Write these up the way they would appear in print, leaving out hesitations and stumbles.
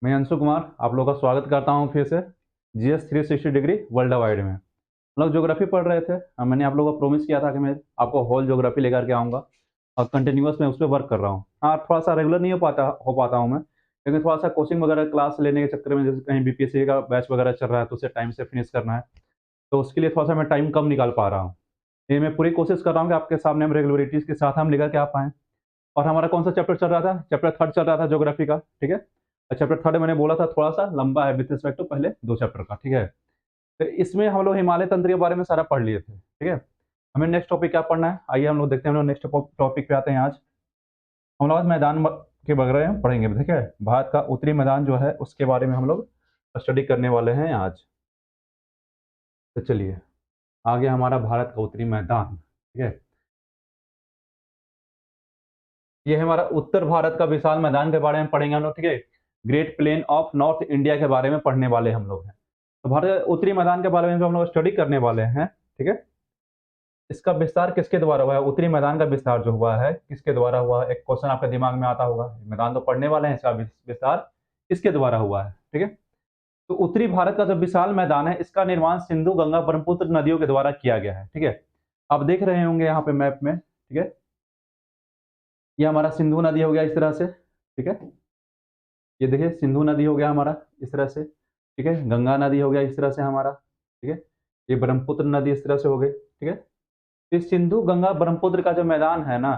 मैं अंशु कुमार आप लोगों का स्वागत करता हूँ फिर से जीएस 360 डिग्री वर्ल्ड वाइड में। हम लोग ज्योग्राफी पढ़ रहे थे। मैंने आप लोगों को प्रॉमिस किया था कि मैं आपको होल ज्योग्राफी लेकर के आऊँगा और कंटिन्यूअस मैं उस पर वर्क कर रहा हूँ। हाँ, थोड़ा सा रेगुलर नहीं हो पाता हूँ मैं, लेकिन थोड़ा सा कोचिंग वगैरह क्लास लेने के चक्कर में जैसे कहीं बीपीएससी का बैच वगैरह चल रहा है तो उसे टाइम से फिनिश करना है, तो उसके लिए थोड़ा सा मैं टाइम कम निकाल पा रहा हूँ। ये मैं पूरी कोशिश कर रहा हूँ कि आपके सामने हम रेगुलरिटीज़ के साथ हम लेकर के आ पाएँ। और हमारा कौन-सा चैप्टर चल रहा था? चैप्टर 3 चल रहा था ज्योग्राफी का, ठीक है? चैप्टर 3 मैंने बोला था थोड़ा-सा लंबा है विथ रिस्पेक्ट टू पहले 2 चैप्टर का, ठीक है? तो इसमें हम लोग हिमालय तंत्र के बारे में सारा पढ़ लिए थे, ठीक है? हमें नेक्स्ट टॉपिक क्या पढ़ना है? आइए हम लोग देखते हैं, हम लोग नेक्स्ट टॉपिक पे आते हैं आज। हम लोग आज मैदान के बारे में पढ़ेंगे, ठीक है? भारत का उत्तरी मैदान जो है उसके बारे में हम लोग स्टडी करने वाले हैं आज। तो चलिए, आ गया हमारा भारत का उत्तरी मैदान, ठीक है? ये है हमारा उत्तर भारत का विशाल मैदान के बारे में पढ़ेंगे हम लोग, ठीक है? Great plain of north India के बारे में पढ़ने वाले हम लोग हैं। तो भारत उत्तरी मैदान के बारे में जो हम लोग स्टडी करने वाले हैं, ठीक है? इसका विस्तार किसके द्वारा हुआ है? उत्तरी मैदान का विस्तार जो हुआ है, किसके द्वारा हुआ है? एक क्वेश्चन आपके दिमाग में आता होगा। मैदान तो पढ़ने वाले हैं, इसका विस्तार किसके द्वारा हुआ है? ठीक है? तो उत्तरी भारत का जो विशाल मैदान है, इसका निर्माण सिंधु, गंगा, ब्रह्मपुत्र नदियों के द्वारा किया गया है, ठीक है? आप देख रहे होंगे यहाँ पे मैप में, ठीक है? ये हमारा सिंधु नदी हो गया इस तरह से, ठीक है? ये देखिए सिंधु नदी हो गया हमारा इस तरह से, ठीक है? गंगा नदी हो गया इस तरह से हमारा, ठीक है? ये ब्रह्मपुत्र नदी इस तरह से हो गई, ठीक है? इस सिंधु, गंगा, ब्रह्मपुत्र का जो मैदान है ना,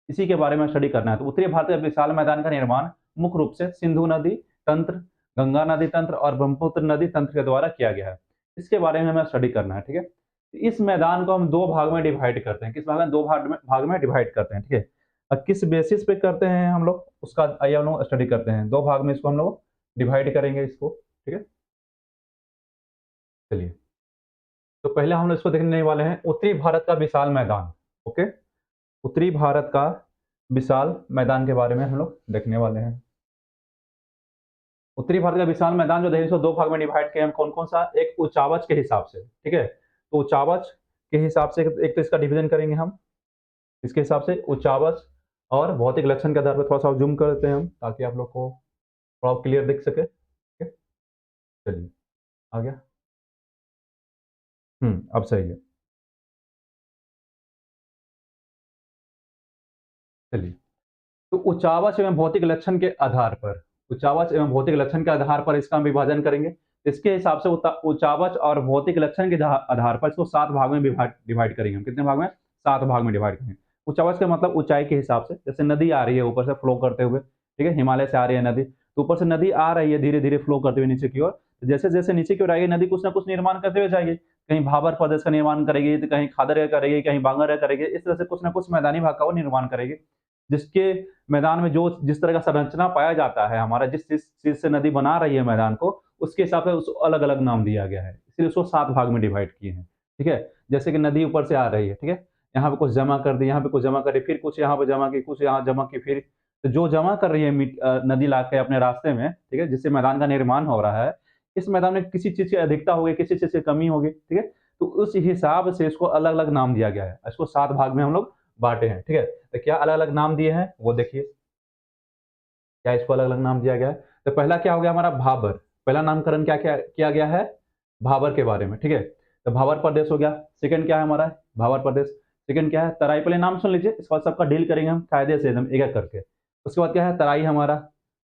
इसी के बारे में स्टडी करना है। तो उत्तरी भारत के विशाल मैदान का निर्माण मुख्य रूप से सिंधु नदी तंत्र, गंगा नदी तंत्र और ब्रह्मपुत्र नदी तंत्र के द्वारा किया गया है। इसके बारे में हमें स्टडी करना है, ठीक है? इस मैदान को हम 2 भाग में डिवाइड करते हैं। किस भाग में? 2 भाग में डिवाइड करते हैं, ठीक है? किस बेसिस पे करते हैं हम लोग, उसका आइए हम लोग स्टडी करते हैं। 2 भाग में इसको हम लोग डिवाइड करेंगे इसको, ठीक है? चलिए, तो पहले हम लोग इसको देखने वाले हैं उत्तरी भारत का विशाल मैदान, ओके? उत्तरी भारत का विशाल मैदान के बारे में हम लोग देखने वाले हैं। उत्तरी भारत का विशाल मैदान जो है इसको 2 भाग में डिवाइड किए हम कौन-कौन सा? एक उचावच के हिसाब से, ठीक है? तो उचावच के हिसाब से एक तो इसका डिवीजन करेंगे हम, इसके हिसाब से उचावच और भौतिक लक्षण के आधार पर थोड़ा-सा ज़ूम कर देते हैं हम ताकि आप लोग को थोड़ा क्लियर दिख सके, ठीक है? चलिए, आ गया? अब सही है। चलिए, तो उचावच एवं भौतिक लक्षण के आधार पर उचावच एवं भौतिक लक्षण के आधार पर इसका हम विभाजन करेंगे। इसके हिसाब से उचावच और भौतिक लक्षण के आधार पर इसको 7 भाग में डिवाइड करेंगे हम। कितने भाग में? 7 भाग में डिवाइड करेंगे। उचावच का मतलब ऊंचाई के हिसाब से, जैसे नदी आ रही है ऊपर से फ्लो करते हुए, ठीक है? हिमालय से आ रही है नदी, तो ऊपर से नदी आ रही है धीरे-धीरे फ्लो करते हुए नीचे की ओर। जैसे-जैसे नीचे की ओर आएगी नदी कुछ ना कुछ निर्माण करते हुए जाएगी। कहीं भाबर प्रदेश का निर्माण करेगी, तो कहीं खादर का करेगी, कहीं बांगर का करेगी। इस तरह से कुछ ना कुछ मैदानी भाग का वो निर्माण करेगी। जिसके मैदान में जो जिस तरह का संरचना पाया जाता है, हमारा जिस जिस चीज़ से नदी बना रही है मैदान को, उसके हिसाब से उसको अलग-अलग नाम दिया गया है। इसलिए उसको 7 भाग में डिवाइड किए हैं, ठीक है? जैसे कि नदी ऊपर से आ रही है, ठीक है? यहाँ पे कुछ जमा कर दी, यहाँ पे कुछ जमा कर दी, फिर कुछ यहाँ पे जमा की, कुछ यहाँ जमा की, फिर तो जो जमा कर रही है नदी लाके अपने रास्ते में, ठीक है? जिससे मैदान का निर्माण हो रहा है, इस मैदान में किसी चीज़ की अधिकता होगी, किसी चीज़ की कमी होगी, ठीक है? तो उस हिसाब से इसको अलग-अलग नाम दिया गया है। इसको 7 भाग में हम लोग बाँटे हैं, ठीक है? तो क्या अलग-अलग नाम दिए हैं, वो देखिए। क्या इसको अलग-अलग नाम दिया गया है? तो पहला क्या हो गया हमारा भाबर, पहला नामकरण क्या क्या किया गया है? भाबर के बारे में, ठीक है? तो भाबर प्रदेश हो गया, सेकंड क्या है हमारा? भाबर प्रदेश, सेकंड क्या है? तराई, पहले नाम सुन लीजिए, इसके बाद सबका डील करेंगे हम कायदे से एकदम एक-एक करके। उसके बाद क्या है? तराई हमारा,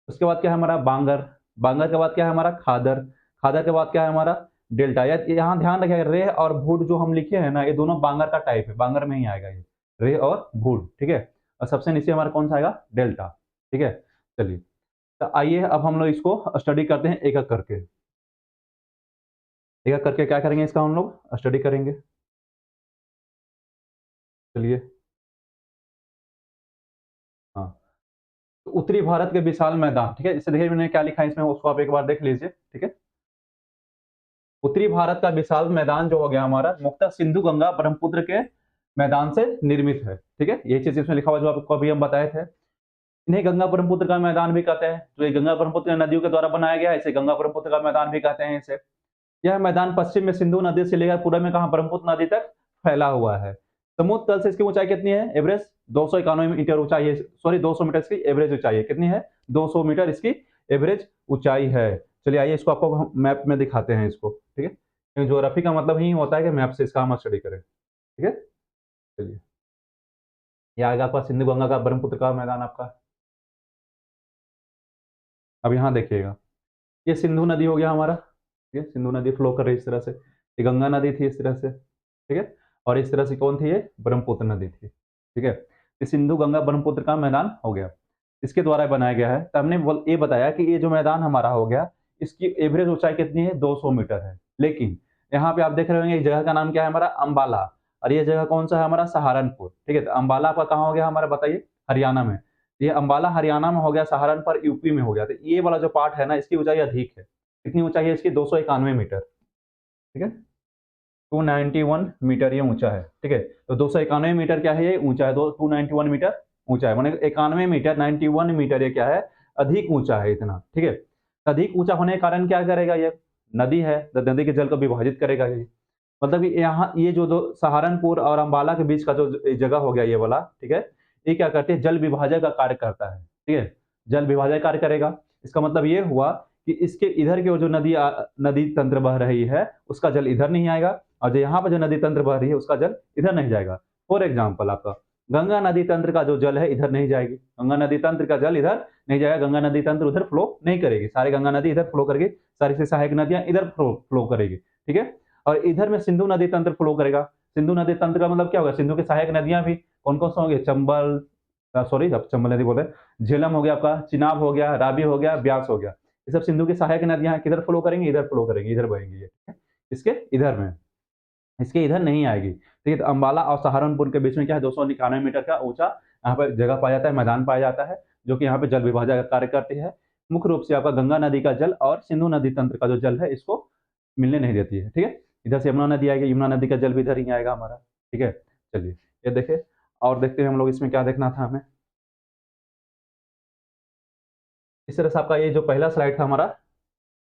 उसके बाद क्या है हमारा? बांगर, बांगर के बाद क्या है हमारा? खादर, खादर के बाद क्या है हमारा? डेल्टा। या यहाँ ध्यान रखिएगा रे और भूड जो हम लिखे हैं ना, ये दोनों बांगर का टाइप है, बांगर में ही आएगा ये, रे और भूड, ठीक है? और सबसे नीचे हमारा कौन सा आएगा? डेल्टा, ठीक है? चलिए। तो आइए अब हम लोग इसको स्टडी करते हैं एक-एक करके। एक-एक करके क्या करेंगे इसका हम लोग स्टडी करेंगे। चलिए, हाँ। तो उत्तरी भारत के विशाल मैदान, ठीक है? इसे देखिए मैंने क्या लिखा है इसमें उसको आप एक बार देख लीजिए, ठीक है? उत्तरी भारत का विशाल मैदान जो हो गया हमारा मुख्यतः सिंधु, गंगा, ब्रह्मपुत्र के मैदान से निर्मित है, ठीक है? यही चीज़ इसमें लिखा हुआ है जो आपको अभी हम बताए थे। इन्हें गंगा ब्रह्मपुत्र का मैदान भी कहते हैं। जो ये गंगा ब्रह्मपुत्र नदियों के द्वारा बनाया गया है, इसे गंगा ब्रह्मपुत्र का मैदान भी कहते हैं इसे। यह मैदान पश्चिम में सिंधु नदी से लेकर पूर्व में कहाँ ब्रह्मपुत्र नदी तक फैला हुआ है। समुद्र तल से इसकी ऊंचाई कितनी है? एवरेज 291 मीटर ऊंचाई है, सॉरी 200 मीटर इसकी एवरेज ऊंचाई है। कितनी है? 200 मीटर इसकी एवरेज ऊंचाई है। चलिए आइए इसको आपको हम मैप में दिखाते हैं इसको, ठीक है? क्योंकि ज्योग्राफी का मतलब ही होता है कि मैप से इसका हम स्टडी करें, ठीक है? चलिए, ये आएगा आपका सिंधु गंगा का ब्रह्मपुत्र का मैदान आपका। अब यहाँ देखिएगा, ये सिंधु नदी हो गया हमारा, ठीक है? सिंधु नदी फ्लो कर रही है इस तरह से। ये गंगा नदी थी इस तरह से, ठीक है? और इस तरह से कौन थी ये? ब्रह्मपुत्र नदी थी, ठीक है? ये सिंधु गंगा ब्रह्मपुत्र का मैदान हो गया। इसके द्वारा बनाया गया है। तो हमने ये बताया कि ये जो मैदान हमारा हो गया, इसकी एवरेज ऊंचाई कितनी है? 200 मीटर है। लेकिन यहाँ पे आप देख रहे होंगे, इस जगह का नाम क्या है हमारा? अंबाला। और ये जगह कौन सा है हमारा? सहारनपुर, ठीक है? तो अंबाला आपका कहाँ हो गया हमारा, बताइए? हरियाणा में। ये अंबाला हरियाणा में हो गया, सहारनपुर यूपी में हो गया। तो ये वाला जो पार्ट है ना, इसकी ऊंचाई अधिक है। कितनी ऊंचाई है इसकी? 291 मीटर, ठीक है? 291 मीटर ये ऊंचा है, ठीक है? तो 291 मीटर क्या है? ये ऊंचा है। 291 मीटर ऊंचा है, माने 91 मीटर, 91 मीटर ये क्या है? अधिक ऊंचा है इतना, ठीक है? अधिक ऊंचा होने के कारण क्या करेगा ये? नदी है, तो नदी के जल को विभाजित करेगा ये। मतलब कि यहाँ ये जो दो सहारनपुर और अंबाला के बीच का जो जगह हो गया ये वाला, ठीक है? ये क्या करते हैं? जल विभाजक का कार्य करता है, ठीक है? जल विभाजक कार्य करेगा। इसका मतलब ये हुआ कि इसके इधर की वो जो नदी तंत्र बह रही है, उसका जल इधर नहीं आएगा, और जो यहाँ पे जो नदी तंत्र बह रही है, उसका जल इधर नहीं जाएगा। फॉर एग्जाम्पल आपका गंगा नदी तंत्र का जो जल है इधर नहीं जाएगी, गंगा नदी तंत्र का जल इधर नहीं जाएगा, गंगा नदी तंत्र उधर फ्लो नहीं करेगी, सारी गंगा नदी इधर फ्लो करेगी, सारी से सहायक नदियां इधर फ्लो करेगी, ठीक है? और इधर में सिंधु नदी तंत्र फ्लो करेगा। सिंधु नदी तंत्र का मतलब क्या होगा? सिंधु की सहायक नदियां भी कौन कौन सा होंगे? चंबल, सॉरी अब चंबल नदी बोले, झेलम हो गया आपका, चिनाब हो गया, रावी हो गया, ब्यास हो गया। ये सब सिंधु की सहायक नदियां हैं, किधर फ्लो करेंगी? इधर फ्लो करेंगी, इधर बहेंगी ये, ठीक है? इसके इधर में, इसके इधर नहीं आएगी, ठीक है? तो अंबाला और सहारनपुर के बीच में क्या है? 291 मीटर का ऊंचा यहाँ पर जगह पाया जाता है, मैदान पाया जाता है, जो कि यहाँ पे जल विभाजक का कार्य करती है। मुख्य रूप से आपका गंगा नदी का जल और सिंधु नदी तंत्र का जो जल है, इसको मिलने नहीं देती है, ठीक है? इधर से यमुना नदी आएगी, यमुना नदी का जल भी इधर ही आएगा हमारा, ठीक है? चलिए, ये देखिए और देखते हैं हम लोग इसमें क्या देखना था हमें। इस तरह से आपका ये जो पहला स्लाइड था हमारा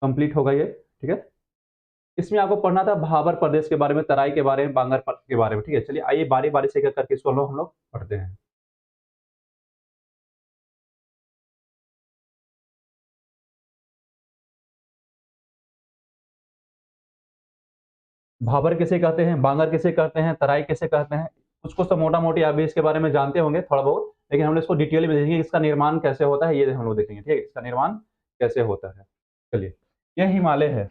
कंप्लीट होगा ये, ठीक है? इसमें आपको पढ़ना था भाबर प्रदेश के बारे में, तराई के बारे में, बांगर के बारे में, ठीक है? चलिए आइए बारी-बारी से एक-एक करके इसको हम लोग पढ़ते हैं। भाबर किसे कहते हैं, बांगर किसे कहते हैं, तराई किसे कहते हैं? कुछ-कुछ तो मोटा-मोटी आप भी इसके बारे में जानते होंगे थोड़ा बहुत, लेकिन हम लोग इसको डिटेल में देखेंगे, इसका निर्माण कैसे होता है, ये हम लोग देखेंगे, ठीक है? इसका निर्माण कैसे होता है। चलिए, ये हिमालय है,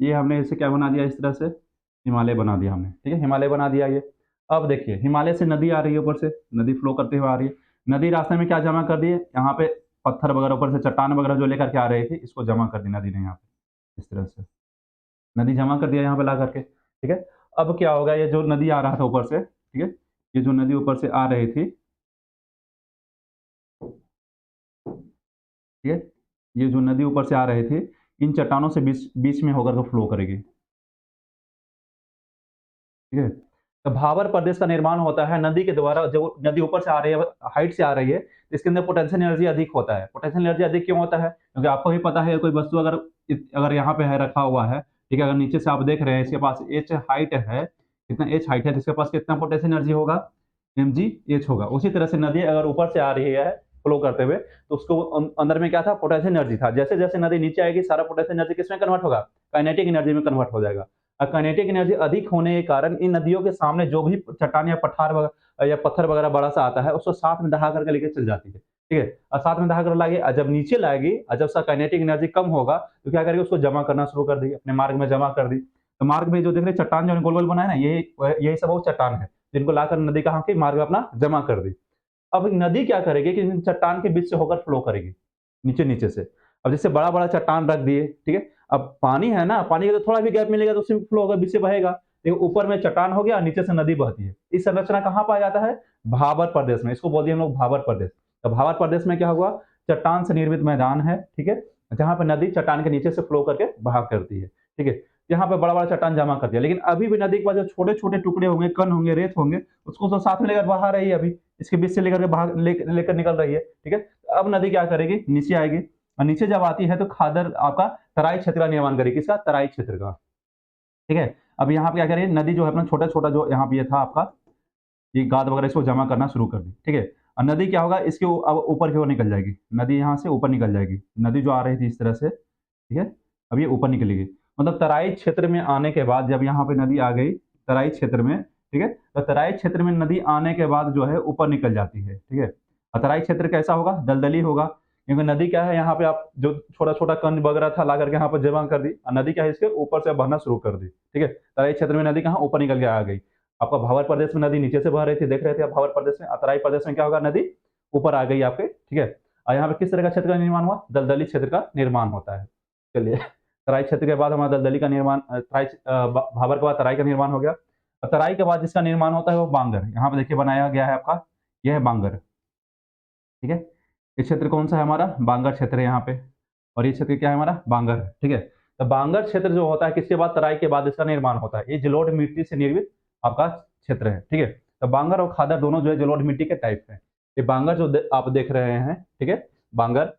ये हमने इसे क्या बना दिया इस तरह से? हिमालय बना दिया हमने, ठीक है? हिमालय बना दिया ये। अब देखिए, हिमालय से नदी आ रही है ऊपर से, नदी फ्लो करते हुए आ रही है। नदी रास्ते में क्या जमा कर दी है? यहाँ पे पत्थर वगैरह ऊपर से चट्टान वगैरह जो लेकर के आ रही थी, इसको जमा कर दी नदी ने यहाँ पे, इस तरह से। नदी जमा कर दिया यहाँ पे ला करके, ठीक है? अब क्या होगा? ये जो नदी आ रहा था ऊपर से, ठीक है? ये जो नदी ऊपर से आ रही थी, ठीक है? ये जो नदी ऊपर से आ रही थी, इन चट्टानों से बीच बीच में होकर के फ्लो करेगी, ठीक है? तो भाबर प्रदेश का निर्माण होता है नदी के द्वारा। जो नदी ऊपर से आ रही है, हाइट से आ रही है, इसके अंदर पोटेंशियल एनर्जी अधिक होता है। पोटेंशियल एनर्जी अधिक क्यों होता है? क्योंकि आपको भी पता है, कोई वस्तु अगर अगर यहाँ पे है, रखा हुआ है, ठीक है? अगर नीचे से आप देख रहे हैं, इसके पास एच हाइट है, कितना एच हाइट है, तो इसके पास कितना पोटेंशियल एनर्जी होगा? mg एच होगा। उसी तरह से नदी अगर ऊपर से आ रही है फ्लो करते हुए, तो उसको अंदर में क्या था? पोटेंशियल एनर्जी था। जैसे जैसे नदी नीचे आएगी, सारा पोटेंशियल एनर्जी किसमें कन्वर्ट होगा? काइनेटिक एनर्जी में कन्वर्ट हो जाएगा। काइनेटिक एनर्जी अधिक होने के कारण इन नदियों के सामने जो भी चट्टान या या पत्थर वगैरह बड़ा सा आता है, उसको साथ में दहा करके लेके चल जाती है, ठीक है? और साथ में दहा कर लाएगी, और जब नीचे लाएगी और जब उसका काइनेटिक एनर्जी कम होगा, तो क्या करेगी? उसको जमा करना शुरू कर देगी, अपने मार्ग में जमा कर दी। तो मार्ग में जो देख रहे हैं चट्टान जो गोल गोल बनाए ना, यही सब वो चट्टान है, जिनको लाकर नदी कहाँ की मार्ग में अपना जमा कर दी। अब नदी क्या करेगी कि इन चट्टान के बीच से होकर फ्लो करेगी, नीचे-नीचे से। अब जैसे बड़ा-बड़ा चट्टान रख दिए, ठीक है? अब पानी है ना, पानी का तो थोड़ा भी गैप मिलेगा तो उसमें फ्लो होगा, बीच से बहेगा। देखो ऊपर में चट्टान हो गया, नीचे से नदी बहती है। इस संरचना कहाँ पाया जाता है? भाबर प्रदेश में। इसको बोल दिए हम लोग भाबर प्रदेश। तो भाबर प्रदेश में क्या हुआ? चट्टान से निर्मित मैदान है, ठीक है? जहाँ पे नदी चट्टान के नीचे से फ्लो करके बहा करती है, ठीक है? यहाँ पे बड़ा-बड़ा चट्टान जमा कर दिया, लेकिन अभी भी नदी के पास जो छोटे-छोटे टुकड़े होंगे, कण होंगे, रेत होंगे, उसको तो साथ में लेकर बहा रही है अभी। इसके बीच से लेकर के बाहर लेकर निकल रही है, ठीक है? अब नदी क्या करेगी? नीचे आएगी, और नीचे जब आती है तो खादर आपका तराई क्षेत्र का निर्माण करेगी। किसका? तराई क्षेत्र का, ठीक है? अब यहाँ पे क्या करेगी? नदी जो है अपना छोटा-छोटा जो यहाँ पे ये था आपका, ये गाद वगैरह इसको जमा करना शुरू कर दी, ठीक है? और नदी क्या होगा, इसके अब ऊपर की ओर निकल जाएगी, नदी यहाँ से ऊपर निकल जाएगी, नदी जो आ रही थी इस तरह से, ठीक है, अब ये ऊपर निकलेगी। मतलब तराई क्षेत्र में आने के बाद जब यहाँ पे नदी आ गई तराई क्षेत्र में, ठीक है, तो तराई क्षेत्र में नदी आने के बाद जो है ऊपर निकल जाती है, ठीक है। और तराई क्षेत्र कैसा होगा, दलदली होगा, क्योंकि नदी क्या है, यहाँ पे आप जो छोटा छोटा कंद वगैरह था ला करके यहाँ पर जमा कर दी, और नदी क्या है इसके ऊपर से बहना शुरू कर दी, ठीक है। तराई क्षेत्र में नदी कहाँ ऊपर निकल के आ गई। आपका भावर प्रदेश में नदी नीचे से बह रही थी, देख रहे थे आप भावर प्रदेश में, तराई प्रदेश में क्या होगा, नदी ऊपर आ गई आपके, ठीक है। और यहाँ पे किस तरह का क्षेत्र का निर्माण हुआ, दलदली क्षेत्र का निर्माण होता है। चलिए, तराई क्षेत्र के बाद हमारा दलदली का निर्माण, भाबर के बाद तराई का निर्माण हो गया। और तराई के बाद जिसका निर्माण होता है वो बांगर, यहाँ पे देखिए बनाया गया है आपका, यह है बांगर, ठीक है। ये क्षेत्र कौन सा है हमारा, बांगर क्षेत्र है यहाँ पे, और ये क्षेत्र क्या है हमारा, बांगर, ठीक है। तो बांगर क्षेत्र जो होता है किसके बाद, तराई के बाद इसका निर्माण होता है। ये जलोढ़ मिट्टी से निर्मित आपका क्षेत्र है, ठीक है। तो बांगर और खादर दोनों जो है जलोढ़ मिट्टी के टाइप है। ये बांगर जो आप देख रहे हैं, ठीक है, बांगर,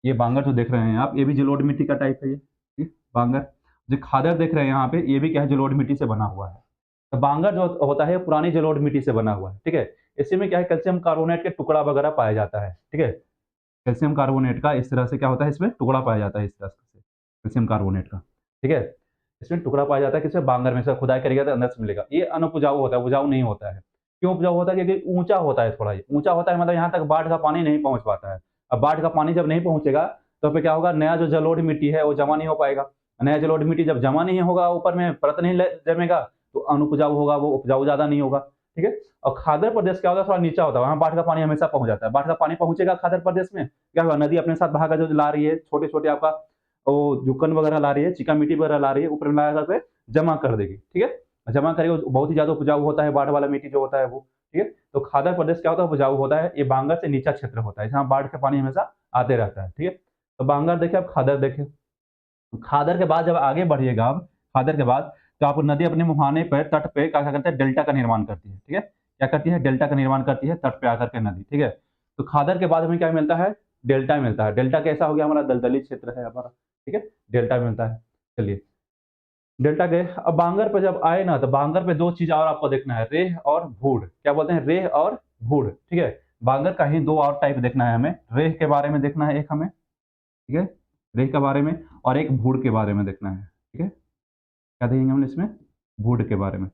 ये बांगर जो देख रहे हैं आप, ये भी जलोढ़ मिट्टी का टाइप है ये, ठीक, बांगर। जो खादर देख रहे हैं यहाँ पे, ये भी क्या है, जलोढ़ मिट्टी से बना हुआ है। तो बांगर जो होता है पुरानी जलोढ़ मिट्टी से बना हुआ है, ठीक है। इसी में क्या है, कैल्शियम कार्बोनेट के टुकड़ा वगैरह पाया जाता है, ठीक है। कैल्शियम कार्बोनेट का इस तरह से क्या होता है, इसमें टुकड़ा पाया जाता है इस तरह से, कैल्शियम कार्बोनेट का, ठीक है। इसमें टुकड़ा पाया जाता है किसमें, बांगर में से खुदाई करिएगा तो अंदर से मिलेगा। ये अनउपजाऊ होता है, उपजाऊ नहीं होता है। क्यों उपजाऊ होता है, क्योंकि ऊंचा होता है, थोड़ा ये ऊंचा होता है, मतलब यहाँ तक बाढ़ का पानी नहीं पहुंच पाता है। अब बाढ़ का पानी जब नहीं पहुंचेगा तो फिर क्या होगा, नया जो जलोढ़ मिट्टी है वो जमा नहीं हो पाएगा। नया जलोढ़ मिट्टी जब जमा नहीं होगा, ऊपर में परत नहीं जमेगा, तो अनुपजाऊ होगा, वो उपजाऊ ज्यादा नहीं होगा, ठीक है। और खादर प्रदेश क्या होता है, थोड़ा नीचा होता है, वहाँ बाढ़ का पानी हमेशा पहुंच जाता है। बाढ़ का पानी पहुंचेगा खादर प्रदेश में, क्या होगा, नदी अपने साथ बहाकर जो ला रही है, छोटे छोटे आपका वो जुक्कन वगैरह ला रही है, चिका मिट्टी वगैरह ला रही है, ऊपर में ला करके जमा कर देगी, ठीक है। जमा करेगी, बहुत ही ज्यादा उपजाऊ होता है बाढ़ वाला मिट्टी जो होता है वो, ठीक है। तो खादर प्रदेश क्या होता है, उपजाऊ होता है। ये बांगर से नीचा क्षेत्र होता है, जहाँ बाढ़ का पानी हमेशा आते रहता है, ठीक है। तो बांगर देखे, आप खादर देखे। खादर के बाद जब आगे बढ़िएगा आप, खादर के बाद तो आप नदी अपने मुहाने पर तट पे क्या क्या करते हैं, डेल्टा का निर्माण करती है, ठीक है। क्या करती है, डेल्टा का निर्माण करती है तट पे आकर के नदी, ठीक है। तो खादर के बाद हमें क्या मिलता है, डेल्टा मिलता है। डेल्टा कैसा हो गया, हमारा दलदली क्षेत्र है हमारा, ठीक है, डेल्टा मिलता है। चलिए, डेल्टा गए, अब बांगर पे जब आए ना, तो बांगर पे दो चीज और आपको देखना है, रेह और भूड़, क्या बोलते हैं, रेह और भूड़, ठीक है। बांगर का ही दो और टाइप देखना है हमें, रेह के बारे में देखना है एक हमें, ठीक है, रेह के बारे में, और एक भूड़ के बारे में देखना है, ठीक है। क्या देखेंगे हम इसमें, भूड़ के बारे में।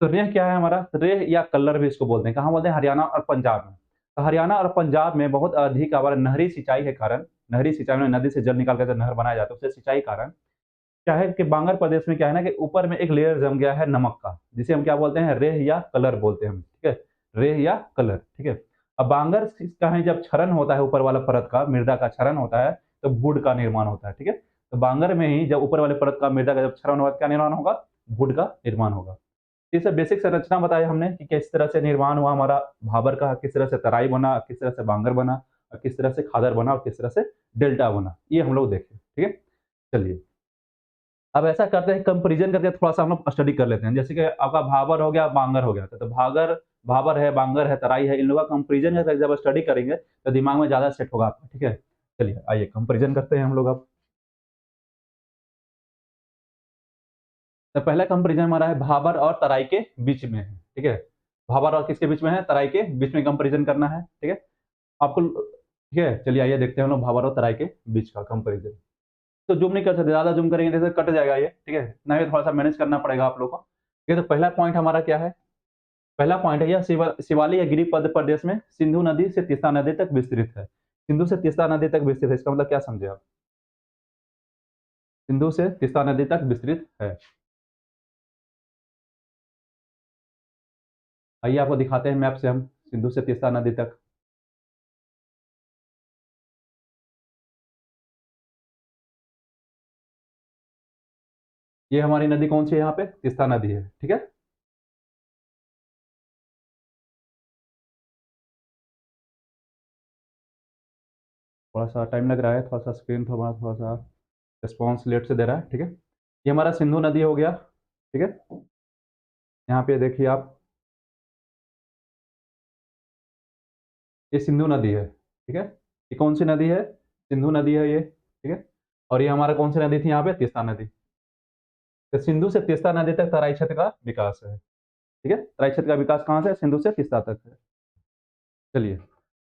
तो रेह क्या है हमारा, रेह या कल्लर भी इसको बोलते हैं, कहाँ बोलते हैं, हरियाणा और पंजाब में। तो हरियाणा और पंजाब में बहुत अधिक हमारा नहरी सिंचाई के कारण, नहरी सिंचाई में नदी से जल निकाल कर जब नहर बनाया जाता है, उससे सिंचाई के कारण क्या है कि बांगर प्रदेश में क्या है ना, कि ऊपर में एक लेयर जम गया है नमक का, जिसे हम क्या बोलते हैं, रेह या कलर बोलते हैं हम, ठीक है, रेह या कलर, ठीक है। अब बांगर का है जब क्षरण होता है ऊपर वाला परत का, मृदा का क्षरण होता है, तो भूड का निर्माण होता है, ठीक है। तो बांगर में ही जब ऊपर वाले परत का मृदा का जब क्षरण होगा, क्या निर्माण होगा, भूड का निर्माण होगा। इसे बेसिक संरचना बताया हमने कि किस तरह से निर्माण हुआ हमारा भाबर का, किस तरह से तराई बना, किस तरह से बांगर बना, और किस तरह से खादर बना, और किस तरह से डेल्टा बना, ये हम लोग देखें, ठीक है। चलिए, अब ऐसा करते हैं, कंपैरिजन करके थोड़ा-सा हम लोग स्टडी कर लेते हैं। जैसे कि आपका भाबर हो गया, बांगर हो गया, तो भागर भाबर है, बांगर है, तराई है, इन लोगों का कंपैरिजन करके जब स्टडी करेंगे, तो दिमाग में ज़्यादा सेट होगा आपका, ठीक है। चलिए, आइए कंपैरिजन करते हैं हम लोग अब। तो पहला कंपैरिजन हमारा है भाबर और तराई के बीच में है, ठीक है। भाबर और किसके बीच में है, तराई के बीच में कंपैरिजन करना है, ठीक है। आपको ठीक है, चलिए आइए देखते हैं हम लोग भाबर और तराई के बीच का कंपैरिजन। तो ज़ूम नहीं कर सकते, ज़्यादा ज़ूम करेंगे जैसे कट जाएगा ये, ठीक है। इतना ही थोड़ा-सा मैनेज करना पड़ेगा आप लोगों को। ठीक है, तो पहला पॉइंट हमारा क्या है, पहला पॉइंट है, यह शिवालिक या गिरिपद प्रदेश में सिंधु नदी से तीस्ता नदी तक विस्तृत है। सिंधु से तीस्ता नदी तक विस्तृत है, इसका मतलब क्या समझे आप, सिंधु से तीस्ता नदी तक विस्तृत है। आइए आपको दिखाते हैं मैप से हम, सिंधु से तीस्ता नदी तक। ये हमारी नदी कौन सी है, यहाँ पे तीस्ता नदी है, ठीक है। थोड़ा सा टाइम लग रहा है, थोड़ा सा स्क्रीन थोड़ा सा रिस्पॉन्स लेट से दे रहा है, ठीक है। ये हमारा सिंधु नदी हो गया, ठीक है। यहाँ पे देखिए आप, ये सिंधु नदी है, ठीक है। ये कौन सी नदी है, सिंधु नदी है ये, ठीक है। और ये हमारा कौन सी नदी थी यहाँ पे, तीस्ता नदी। तो सिंधु से तीस्ता नदी तक तराई क्षेत्र का विकास है, ठीक है। तराई क्षेत्र का विकास कहाँ से, सिंधु से तीस्ता तक है। चलिए,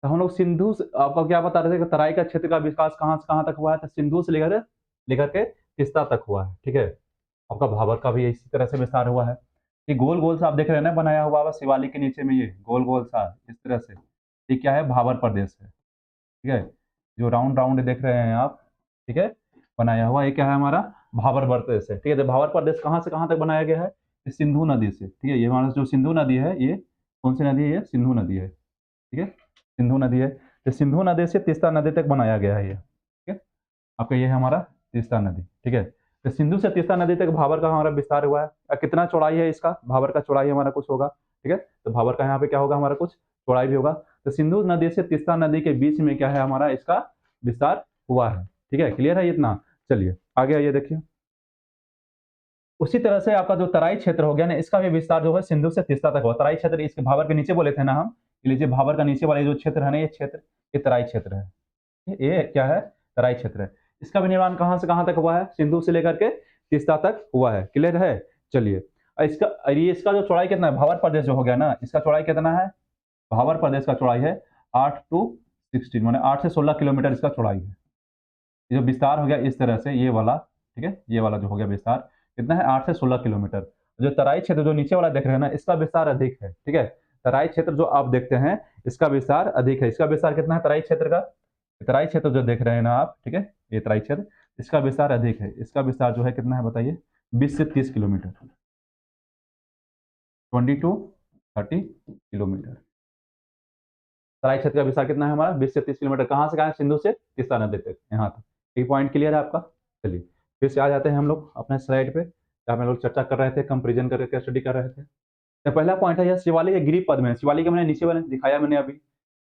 तो हम लोग सिंधु से आपको क्या बता रहे थे कि तराई का क्षेत्र का विकास कहाँ से कहाँ तक हुआ है, तो सिंधु से लेकर लेकर के तीस्ता तक हुआ है, ठीक है। आपका भाबर का भी इसी तरह से विस्तार हुआ है। ये गोल गोल सा आप देख रहे हैं ना बनाया हुआ है शिवालिक के नीचे में, ये गोल गोल सा इस तरह से, ये क्या है, भाबर प्रदेश है, ठीक है। जो राउंड राउंड देख रहे हैं आप, ठीक है, बनाया हुआ, ये क्या है हमारा भाबर प्रदेश है, ठीक है। तो भाबर प्रदेश कहाँ से कहाँ तक बनाया गया है, इस सिंधु नदी से, ठीक है। ये हमारा जो सिंधु नदी है, ये कौन सी नदी है, ये सिंधु नदी है, ठीक है, सिंधु नदी है। तो सिंधु नदी से तीस्ता नदी तक बनाया गया है ये, ठीक है। आपका ये है हमारा तीस्ता नदी, ठीक है। तो सिंधु से तीस्ता नदी तक भाबर का हमारा विस्तार हुआ है। कितना चौड़ाई है इसका, भाबर का चौड़ाई हमारा कुछ होगा, ठीक है। तो भाबर का यहाँ पे क्या होगा, हमारा कुछ चौड़ाई भी होगा। तो सिंधु नदी से तीस्ता नदी के बीच में क्या है, हमारा इसका विस्तार हुआ है, ठीक है। क्लियर है इतना। चलिए आगे आइए, देखिए उसी तरह से आपका जो तराई क्षेत्र हो गया ना, इसका भी विस्तार जो है सिंधु से तीस्ता तक हुआ। तराई क्षेत्र इसके भाबर के नीचे बोले थे ना हम, लीजिए भाबर का नीचे वाले जो क्षेत्र है ना, ये क्षेत्र, ये तराई क्षेत्र है, ये क्या है, तराई क्षेत्र है। इसका भी निर्माण कहाँ से कहाँ तक हुआ है, सिंधु से लेकर के तीस्ता तक हुआ है। क्लियर है। चलिए इसका जो चौड़ाई कितना है, भाबर प्रदेश जो हो गया ना, इसका चौड़ाई कितना है, भाबर प्रदेश का चौड़ाई है 8 to 16, माने 8 से 16 किलोमीटर इसका चौड़ाई है। ये जो विस्तार हो गया इस तरह से, ये वाला, ठीक है, ये वाला जो हो गया विस्तार कितना है, 8 से 16 किलोमीटर। जो तराई क्षेत्र जो नीचे वाला देख रहे हैं ना, इसका विस्तार अधिक है, ठीक है। तराई क्षेत्र जो आप देखते हैं, इसका विस्तार अधिक है। इसका विस्तार कितना है तराई क्षेत्र का, तराई क्षेत्र जो देख रहे हैं ना आप, ठीक है, ये तराई क्षेत्र, इसका विस्तार अधिक है। इसका विस्तार जो है कितना है बताइए, 20 से 30 किलोमीटर, 20 to 30 किलोमीटर। तराई क्षेत्र का विस्तार कितना है हमारा, 20 से 30 किलोमीटर। कहाँ से कहाँ, सिंधु से तीस्ता नदी तक, यहाँ तक। ये पॉइंट क्लियर है आपका। चलिए फिर से आ जाते हैं हम लोग अपने स्लाइड पे, जहाँ हम लोग चर्चा कर रहे थे, कंपेरिजन करके स्टडी कर रहे थे। तो पहला पॉइंट है यह शिवालिक के गिरि पद में, शिवालिक का मैंने नीचे वाले दिखाया मैंने अभी,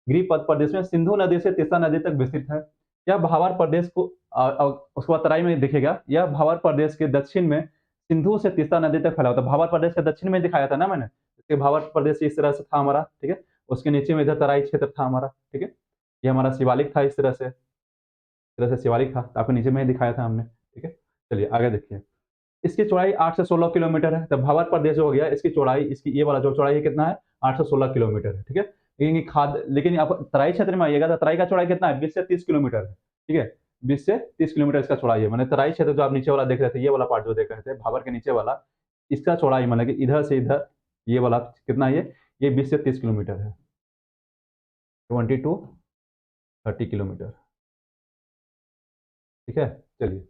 गिरि पद प्रदेश में सिंधु नदी से तीस्ता नदी तक विस्तृत है। यह भावर प्रदेश को उसके बाद तराई में दिखेगा, यह भावर प्रदेश के दक्षिण में सिंधु से तीस्ता नदी तक फैला होता है। भावर प्रदेश के दक्षिण में दिखाया था ना मैंने, इसके भावर प्रदेश इस तरह से था हमारा, ठीक है। उसके नीचे में इधर तराई क्षेत्र था हमारा, ठीक है। ये हमारा शिवालिक था, इस तरह से शिवालिक था, तो आपको नीचे में ही दिखाया था हमने, ठीक है। चलिए आगे देखिए, इसकी चौड़ाई 8 से 16 किलोमीटर है। तो भावर प्रदेश हो गया, इसकी चौड़ाई, इसकी ये वाला जो चौड़ाई है कितना है, 8 से 16 किलोमीटर है, ठीक है। लेकिन आप तराई क्षेत्र में आइएगा तो तराई का चौड़ाई कितना है, 20 से 30 किलोमीटर है, ठीक है। 20 से 30 किलोमीटर इसका चौड़ाई है। मैंने तराई क्षेत्र जो आप नीचे वाला देख रहे थे, ये वाला पार्ट जो देख रहे थे भावर के नीचे वाला, इसका चौड़ाई मतलब कि इधर से इधर ये वाला कितना है, ये 20 से 30 किलोमीटर है, 20 to 30 किलोमीटर, ठीक है। चलिए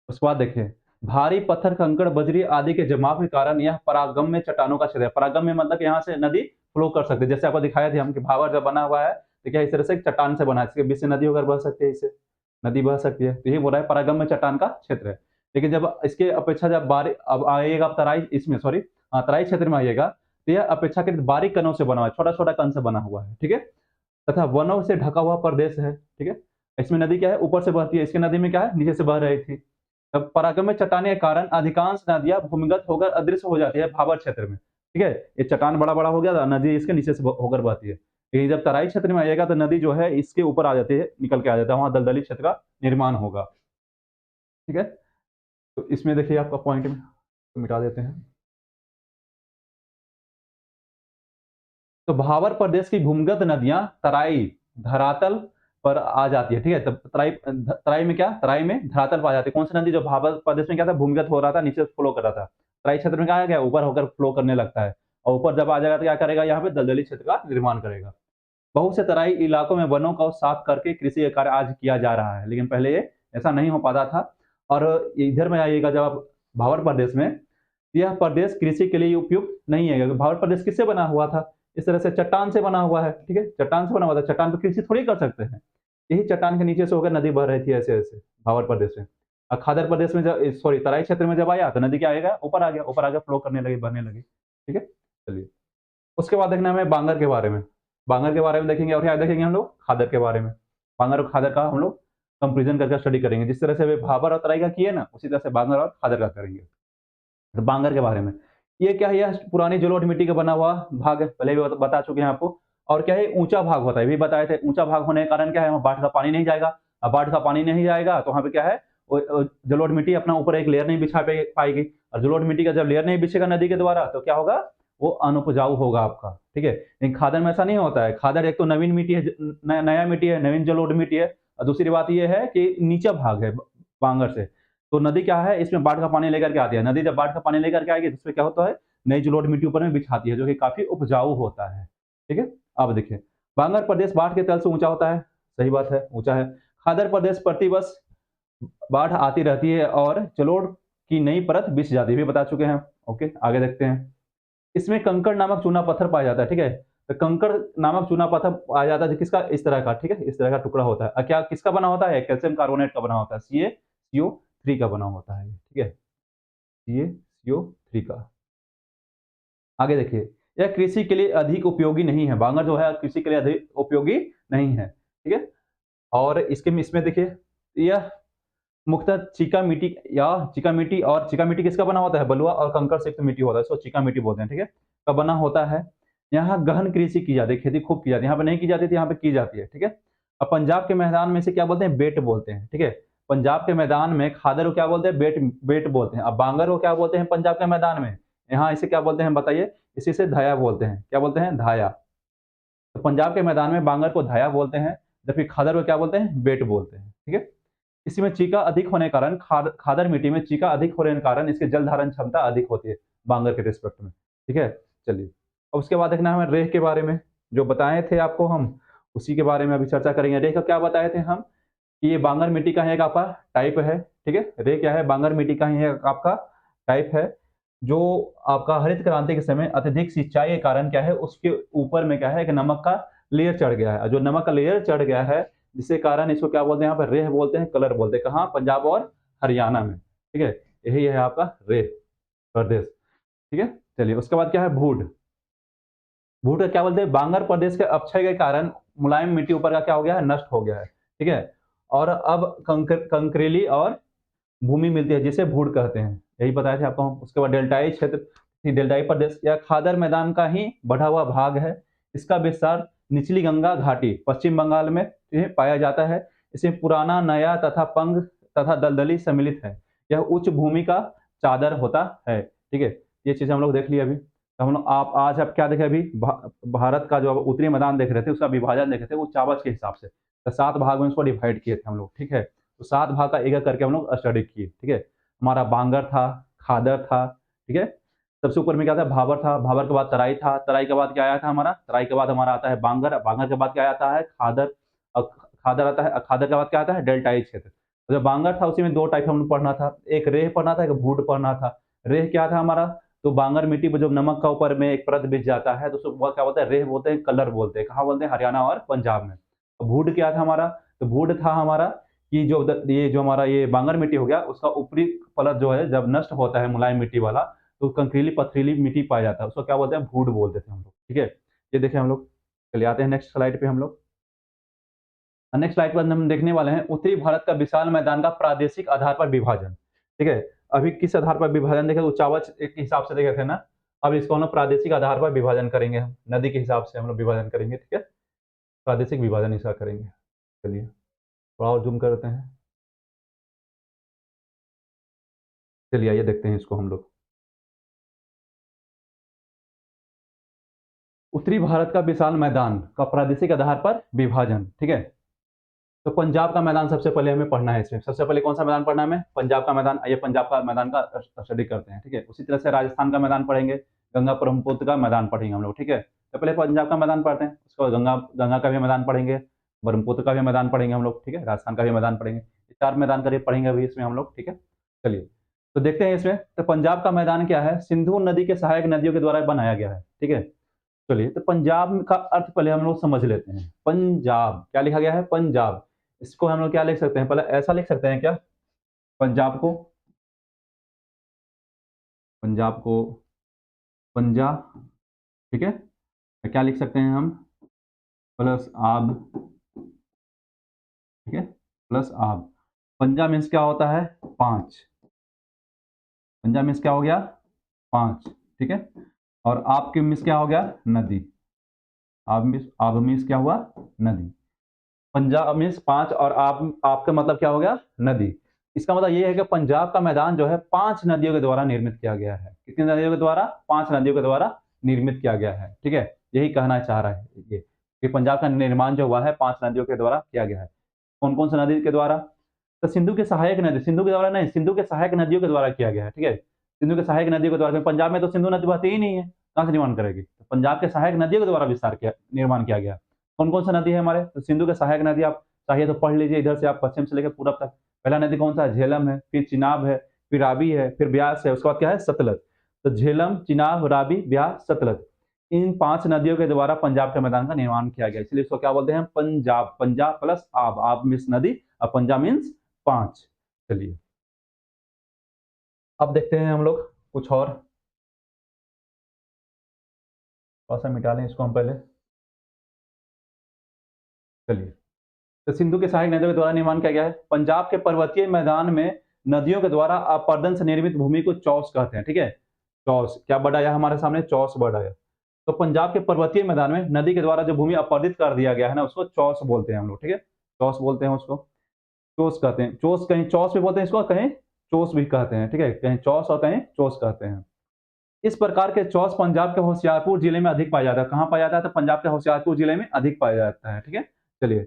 उसके बाद देखिए, भारी पत्थर कंकड़ बजरी आदि के जमाव के कारण यह परागम्य चट्टानों का क्षेत्र है। परागम्य मतलब कि यहाँ से नदी फ्लो कर सकती है। जैसे आपको दिखाया था हम कि भावर जब बना हुआ है तो क्या इस तरह से चट्टान से बना है, इसके बीच से नदी होकर बह सकती है, इससे नदी बह सकती है। तो ये बोल रहा है परागम्य चट्टान का क्षेत्र है। लेकिन जब इसके अपेक्षा जब बारीक अब आइएगा, आप तराई इसमें सॉरी तराई क्षेत्र में आइएगा, तो यह अपेक्षाकृत बारीक कणों से बना हुआ है, छोटा छोटा कण से बना हुआ है, ठीक है। तथा वनों से ढका हुआ प्रदेश है, ठीक है। इसमें नदी क्या है, ऊपर से बहती है, इसकी नदी में क्या है, नीचे से बह रही थी। तब परागम्य चट्टाने के कारण अधिकांश नदियां भूमिगत होकर अदृश्य हो जाती है भावर क्षेत्र में, ठीक है। ये चट्टान बड़ा बड़ा हो गया था, नदी इसके नीचे से होकर बहती है। लेकिन जब तराई क्षेत्र में आएगा तो नदी जो है इसके ऊपर आ जाती है, निकल के आ जाता है, वहां दलदली क्षेत्र का निर्माण होगा, ठीक है। तो इसमें देखिए आपका पॉइंट में तो मिटा देते हैं। तो भावर प्रदेश की भूमिगत नदियां तराई धरातल पर आ जाती है, ठीक है। तब तराई में क्या, तराई में धरातल पर आ जाती है। कौन सी नदी, जो भावर प्रदेश में क्या था, भूमिगत हो रहा था, नीचे फ्लो कर रहा था। तराई क्षेत्र में क्या आ गया, ऊपर होकर फ्लो करने लगता है, और ऊपर जब आ जाएगा तो क्या करेगा, यहाँ पे दलदली क्षेत्र का निर्माण करेगा। बहुत से तराई इलाकों में वनों को साफ करके कृषि कार्य आज किया जा रहा है, लेकिन पहले ये ऐसा नहीं हो पाता था। और इधर में आइएगा जब आप भावर प्रदेश में, यह प्रदेश कृषि के लिए उपयुक्त नहीं है, क्योंकि भावर प्रदेश किससे बना हुआ था, इस तरह से चट्टान से बना हुआ है, ठीक है। चट्टान से बना हुआ था, चट्टान पर कृषि थोड़ी कर सकते हैं। यही चट्टान के नीचे से होकर नदी बह रही थी ऐसे ऐसे भावर प्रदेश में। और खादर प्रदेश में जब सॉरी तराई क्षेत्र में जब आया तो नदी क्या आएगा, ऊपर आ गया, ऊपर आकर फ्लो करने लगी, बहने लगी, ठीक है। चलिए उसके बाद देखना हमें बांगर के बारे में, बांगर के बारे में देखेंगे, और क्या देखेंगे हम लोग, खादर के बारे में। बांगर और खादर का हम लोग कंपेरिजन करके स्टडी करेंगे। जिस तरह से वे भाबर और तराई का किए ना, उसी तरह से बांगर और खादर का करेंगे। तो बांगर के बारे में, ये क्या है, यह पुरानी जलोढ़ मिट्टी का बना हुआ भाग है, पहले भी बता चुके हैं आपको। और क्या है, ऊंचा भाग होता है, भी बताए थे। ऊंचा भाग होने के कारण क्या है, वहाँ बाढ़ का पानी नहीं जाएगा। अब बाढ़ का पानी नहीं जाएगा तो वहाँ पे क्या है, जलोढ़ मिट्टी अपना ऊपर एक लेयर नहीं बिछा पाएगी। और जलोढ़ मिट्टी का जब लेयर नहीं बिछेगा नदी के द्वारा, तो क्या होगा, वो अनुपजाऊ होगा आपका, ठीक है। लेकिन खादर में ऐसा नहीं होता है। खादर एक तो नवीन मिट्टी है, नया मिट्टी है, नवीन जलोढ़ मिट्टी है, और दूसरी बात ये है कि नीचा भाग है बांगर से। तो नदी क्या है, इसमें बाढ़ का पानी लेकर के आती है। नदी जब बाढ़ का पानी लेकर के आएगी तो इसमें क्या होता है, नई जलोढ़ मिट्टी ऊपर में बिछाती है, जो कि काफी उपजाऊ होता है, ठीक है। अब देखिए, बांगर प्रदेश बाढ़ के तल से ऊंचा होता है, सही बात है, ऊंचा है। खादर प्रदेश प्रतिवर्ष बाढ़ आती रहती है और जलोढ़ की नई परत बिछ जाती है, भी बता चुके हैं। ओके, आगे देखते हैं। इसमें कंकड़ नामक चूना पत्थर पाया जाता है, ठीक है। तो कंकड़ नामक चूना पत्थर पाया जाता है, जो किसका, इस तरह का, ठीक है, इस तरह का टुकड़ा होता है। क्या किसका बना होता है, कैल्शियम कार्बोनेट का बना होता है, CaCO3 का बना होता है, ठीक है, CaCO3 का। आगे देखिए, यह कृषि के लिए अधिक उपयोगी नहीं है। बांगर जो है कृषि के लिए अधिक उपयोगी नहीं है, ठीक है। और इसमें देखिए, यह मुख्यतः चिका मिट्टी, और चिका मिट्टी किसका बना होता है, बलुआ और कंकड़ से युक्त मिट्टी होता है, इसको चिका मिट्टी बोलते हैं, ठीक है, का बना होता है। यहाँ गहन कृषि की जाती है, खेती खूब की जाती है। यहाँ पे नहीं की जाती थी, यहाँ पे की जाती है, ठीक है। अब पंजाब के मैदान में से क्या बोलते हैं, बेट बोलते हैं, ठीक है। पंजाब के मैदान में खादर को क्या बोलते हैं, बेट बेट बोलते हैं। अब बांगर को क्या बोलते हैं पंजाब के मैदान में, यहाँ इसे क्या बोलते हैं बताइए, इसी से धाया बोलते हैं। क्या बोलते हैं, धाया। तो पंजाब के मैदान में बांगर को धाया बोलते हैं, जबकि खादर को क्या बोलते हैं, बेट बोलते हैं, ठीक है। इसी में चीका अधिक होने के कारण, खादर मिट्टी में चीका अधिक होने के कारण इसकी जल धारण क्षमता अधिक होती है बांगर के रिस्पेक्ट में, ठीक है। चलिए, अब उसके बाद देखना हमें रेह के बारे में, जो बताए थे आपको हम, उसी के बारे में अभी चर्चा करेंगे। रेह का क्या बताए थे हम, कि ये बांगर मिट्टी का ही एक आपका टाइप है, ठीक है। रेह क्या है, बांगर मिट्टी का ही एक आपका टाइप है, जो आपका हरित क्रांति के समय अत्यधिक सिंचाई के कारण क्या है, उसके ऊपर में क्या है, एक नमक का लेयर चढ़ गया है। और जो नमक का लेयर चढ़ गया है, जिसके कारण इसको क्या बोलते हैं, यहाँ पर रेह बोलते हैं, कलर बोलते हैं। कहाँ, पंजाब और हरियाणा में, ठीक है। यही है आपका रेह प्रदेश, ठीक है। चलिए, उसके बाद क्या है, भूड। भूड का क्या बोलते हैं, बांगर प्रदेश के अपक्षय के कारण मुलायम मिट्टी ऊपर का क्या हो गया है, नष्ट हो गया है, ठीक है। और अब कंकरेली और भूमि मिलती है, जिसे भूड कहते हैं, यही बताया था आपको हम। उसके बाद डेल्टाई क्षेत्र, डेल्टाई प्रदेश या खादर मैदान का ही बढ़ा हुआ भाग है। इसका विस्तार निचली गंगा घाटी, पश्चिम बंगाल में पाया जाता है। इसमें पुराना, नया तथा पंग तथा दलदली सम्मिलित है। यह उच्च भूमि का चादर होता है, ठीक है। ये चीजें हम लोग देख लिया अभी। तो हम लोग आप क्या देखे अभी, भारत का जो उत्तरी मैदान देख रहे थे, उसका विभाजन देखे थे, वो चावच के हिसाब से। तो 7 भाग में उसको डिवाइड किए थे हम लोग, ठीक है। तो 7 भाग का एक एक करके हम लोग स्टडी किए, ठीक है। हमारा बांगर था, खादर था, ठीक है। सबसे ऊपर में क्या था, भाबर था। भाबर के बाद तराई था। तराई के बाद क्या आया था हमारा, तराई के बाद हमारा आता है बांगर। बांगर के बाद क्या आता है, खादर। खादर आता है, खादर के बाद क्या आता है, डेल्टाई क्षेत्र। तो जो बांगर था उसी में 2 टाइप हमने पढ़ना था, एक रेह पढ़ना था, एक भूड पढ़ना था। रेह क्या था हमारा, तो बांगर मिट्टी पर जो नमक का ऊपर में एक परत बिछ जाता है, तो उसको क्या बोलते हैं, रेह बोलते हैं, कलर बोलते हैं। कहाँ बोलते हैं, हरियाणा और पंजाब में। तो भूड क्या था हमारा, तो भूड था हमारा कि ये जो हमारा ये बांगर मिट्टी हो गया, उसका ऊपरी परत जो है जब नष्ट होता है, मुलायम मिट्टी वाला, तो कंकरीली पथरीली मिट्टी पाया जाता है, उसको क्या बोलते हैं, भूड बोलते थे हम लोग, ठीक है। ये देखें हम लोग। चलिए आते हैं नेक्स्ट स्लाइड पे हम लोग। नेक्स्ट स्लाइड पर हम देखने वाले हैं उत्तरी भारत का विशाल मैदान का प्रादेशिक आधार पर विभाजन, ठीक है। अभी किस आधार पर विभाजन देखे, उचावच एक हिसाब से देखे थे ना। अब इसको हम लोग प्रादेशिक आधार पर विभाजन करेंगे, हम नदी के हिसाब से हम लोग विभाजन करेंगे, ठीक है। प्रादेशिक विभाजन इसका करेंगे। चलिए थोड़ा और जूम करते हैं। चलिए आइए देखते हैं इसको हम लोग। उत्तरी भारत का विशाल मैदान का प्रादेशिक आधार पर विभाजन, ठीक है। तो पंजाब का मैदान सबसे पहले हमें पढ़ना है। इसमें सबसे पहले कौन सा मैदान पढ़ना है हमें, पंजाब का मैदान। आइए पंजाब का मैदान का स्टडी करते हैं, ठीक है। उसी तरह से राजस्थान का मैदान पढ़ेंगे, गंगा ब्रह्मपुत्र का मैदान पढ़ेंगे हम लोग, ठीक है। तो पहले पंजाब का मैदान पढ़ते हैं, उसके बाद गंगा गंगा का भी मैदान पढ़ेंगे, ब्रह्मपुत्र का भी मैदान पढ़ेंगे हम लोग, ठीक है। राजस्थान का भी मैदान पढ़ेंगे। 4 मैदान करीब पढ़ेंगे अभी इसमें हम लोग, ठीक है। चलिए तो देखते हैं इसमें। तो पंजाब का मैदान क्या है, सिंधु नदी के सहायक नदियों के द्वारा बनाया गया है, ठीक है। चलिए तो पंजाब का अर्थ पहले हम लोग समझ लेते हैं। पंजाब क्या लिखा गया है, पंजाब। इसको हम लोग क्या लिख सकते हैं, पहले ऐसा लिख सकते हैं क्या, पंजाब को, पंजाब को पंजा, ठीक है। तो क्या लिख सकते हैं हम, प्लस आब, ठीक है, प्लस आब। पंजा मीन्स क्या होता है, 5। पंजा मीन्स क्या हो गया, 5, ठीक है। और आप की मीन्स क्या हो गया, नदी। आब मीन्स क्या हुआ, नदी। पंजाब मीन्स 5 और आप आपका मतलब क्या हो गया, नदी। इसका मतलब ये है कि पंजाब का मैदान जो है 5 नदियों के द्वारा निर्मित किया गया है। कितनी नदियों के द्वारा, 5 नदियों के द्वारा निर्मित किया गया है, ठीक है? यही कहना चाह रहा है ये, कि पंजाब का निर्माण जो हुआ है 5 नदियों के द्वारा किया गया है। कौन-कौन सी नदी के द्वारा? तो सिंधु के सहायक नदी, सिंधु के द्वारा नहीं, सिंधु के सहायक नदियों के द्वारा किया गया है, ठीक है? सिंधु के सहायक नदियों के द्वारा, क्योंकि पंजाब में तो सिंधु नदी बहती ही नहीं है, कहाँ से निर्माण करेगी? तो पंजाब के सहायक नदियों के द्वारा विस्तार किया निर्माण किया गया। कौन-कौन सा नदी है हमारे? तो सिंधु के सहायक नदी आप चाहिए तो पढ़ लीजिए, इधर से आप पश्चिम से लेकर पूरब तक। पहला नदी कौन-सा है? झेलम है, फिर चिनाब है, फिर रावी है, फिर ब्यास है, उसके बाद क्या है? सतलज। तो झेलम, चिनाब, रावी, ब्यास, सतलज, इन 5 नदियों के द्वारा पंजाब के मैदान का निर्माण किया गया। इसलिए इसको क्या बोलते हैं? पंजाब, पंजाब प्लस आब, आब मीन्स नदी और पंजाब मीन्स 5। चलिए, अब देखते हैं हम लोग कुछ और, थोड़ा-सा मिटा लें इसको हम पहले। चलिए, तो सिंधु के सहायक नदियों के द्वारा निर्माण किया गया है। पंजाब के पर्वतीय मैदान में नदियों के द्वारा अपरदन से निर्मित भूमि को चौस कहते हैं, ठीक है? चौस, क्या वर्ड आया हमारे सामने? चौस वर्ड आया। तो पंजाब के पर्वतीय मैदान में नदी के द्वारा जो भूमि अपरदित कर दिया गया है ना, उसको चौस बोलते हैं हम लोग, ठीक है? चौस बोलते हैं उसको, चोस कहते हैं। चोस, कहीं चौस भी बोलते हैं इसको, कहीं चोस भी कहते हैं, ठीक है? कहीं चौस और कहीं चोस कहते हैं। इस प्रकार के चौस पंजाब के होशियारपुर जिले में अधिक पाया जाता है। कहाँ पाया जाता है? तो पंजाब के होशियारपुर जिले में अधिक पाया जाता है, ठीक है? चलिए,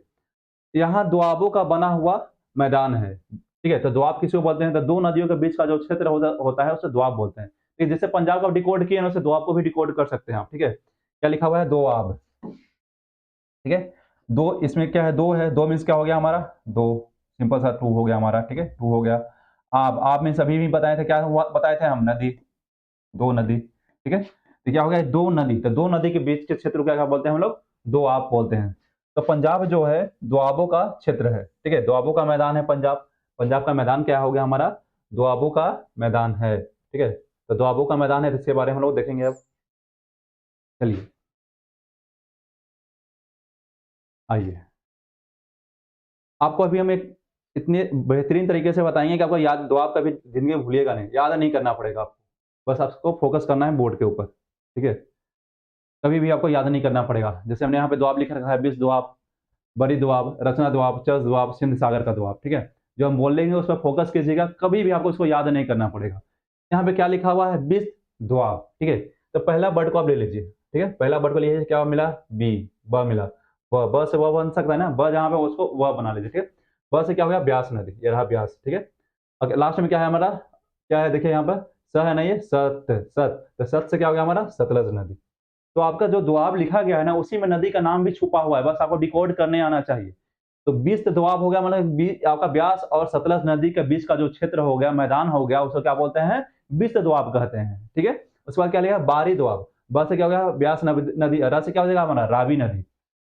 यहाँ दोआबों का बना हुआ मैदान है, ठीक है? तो दोआब किसको बोलते हैं? तो 2 नदियों के बीच का जो क्षेत्र होता है उसे दोआब बोलते हैं। ठीक, जैसे पंजाब को डिकोड किए ना, वैसे दोआब को भी डिकोड कर सकते हैं आप, ठीक है? क्या लिखा हुआ है? दोआब, ठीक है? 2 इसमें क्या है? 2 है, 2 मीन्स क्या हो गया हमारा? 2, सिंपल सा 2 हो गया हमारा, ठीक है? 2 हो गया। आब मीन्स अभी भी बताए थे, क्या हुआ बताए थे हम? नदी, 2 नदी, ठीक है? तो क्या हो गया? 2 नदी, तो 2 नदी के बीच के क्षेत्र को क्या बोलते हैं हम लोग? दोआब बोलते हैं। तो पंजाब जो है दोआबों का क्षेत्र है, ठीक है? दोआबों का मैदान है पंजाब। पंजाब का मैदान क्या हो गया हमारा? दोआबों का मैदान है, ठीक है? तो दोआबों का मैदान है, तो इसके बारे में हम लोग देखेंगे अब। चलिए, आइए। आपको अभी हम एक इतने बेहतरीन तरीके से बताएँगे कि आपको याद, दोआब कभी ज़िंदगी में भूलिएगा नहीं, याद नहीं करना पड़ेगा आपको। बस आपको फ़ोकस करना है बोर्ड के ऊपर, ठीक है? कभी भी आपको याद नहीं करना पड़ेगा। जैसे हमने यहाँ पे दोआब लिख रखा है, बिस दोआब, बड़ी दोआब, रचना दोआब, चस दोआब, सिंध सागर का दोआब, ठीक है? जो हम बोलेंगे उस पर फ़ोकस कीजिएगा, कभी भी आपको इसको याद नहीं करना पड़ेगा। यहाँ पे क्या लिखा हुआ है? बिस दोआब, ठीक है? तो पहला वर्ड को आप ले लीजिए, ठीक है? पहला वर्ड को लीजिए, क्या मिला? बी, ब मिला। ब से व बन सकता है ना? ब जहाँ पे उसको व बना लीजिए, ठीक है? ब से क्या हो गया? ब्यास नदी, ये रहा ब्यास, ठीक है? लास्ट में क्या है हमारा? क्या है देखिए यहाँ पर? स है ना ये? सत, सत। तो सत से क्या हो गया हमारा? सतलज नदी। तो आपका जो दोआब लिखा गया है ना, उसी में नदी का नाम भी छुपा हुआ है, बस आपको डिकोड करने आना चाहिए। तो 20 दोआब हो गया, मतलब आपका ब्यास और सतलज नदी के बीच का जो क्षेत्र हो गया, मैदान हो गया, उसको क्या बोलते हैं? 20 दोआब कहते हैं, ठीक है? उसके बाद क्या लिखा? बारी दोआब। ब से क्या हो गया? ब्यास नदी। र से क्या हो जाएगा हमारा? रावी नदी।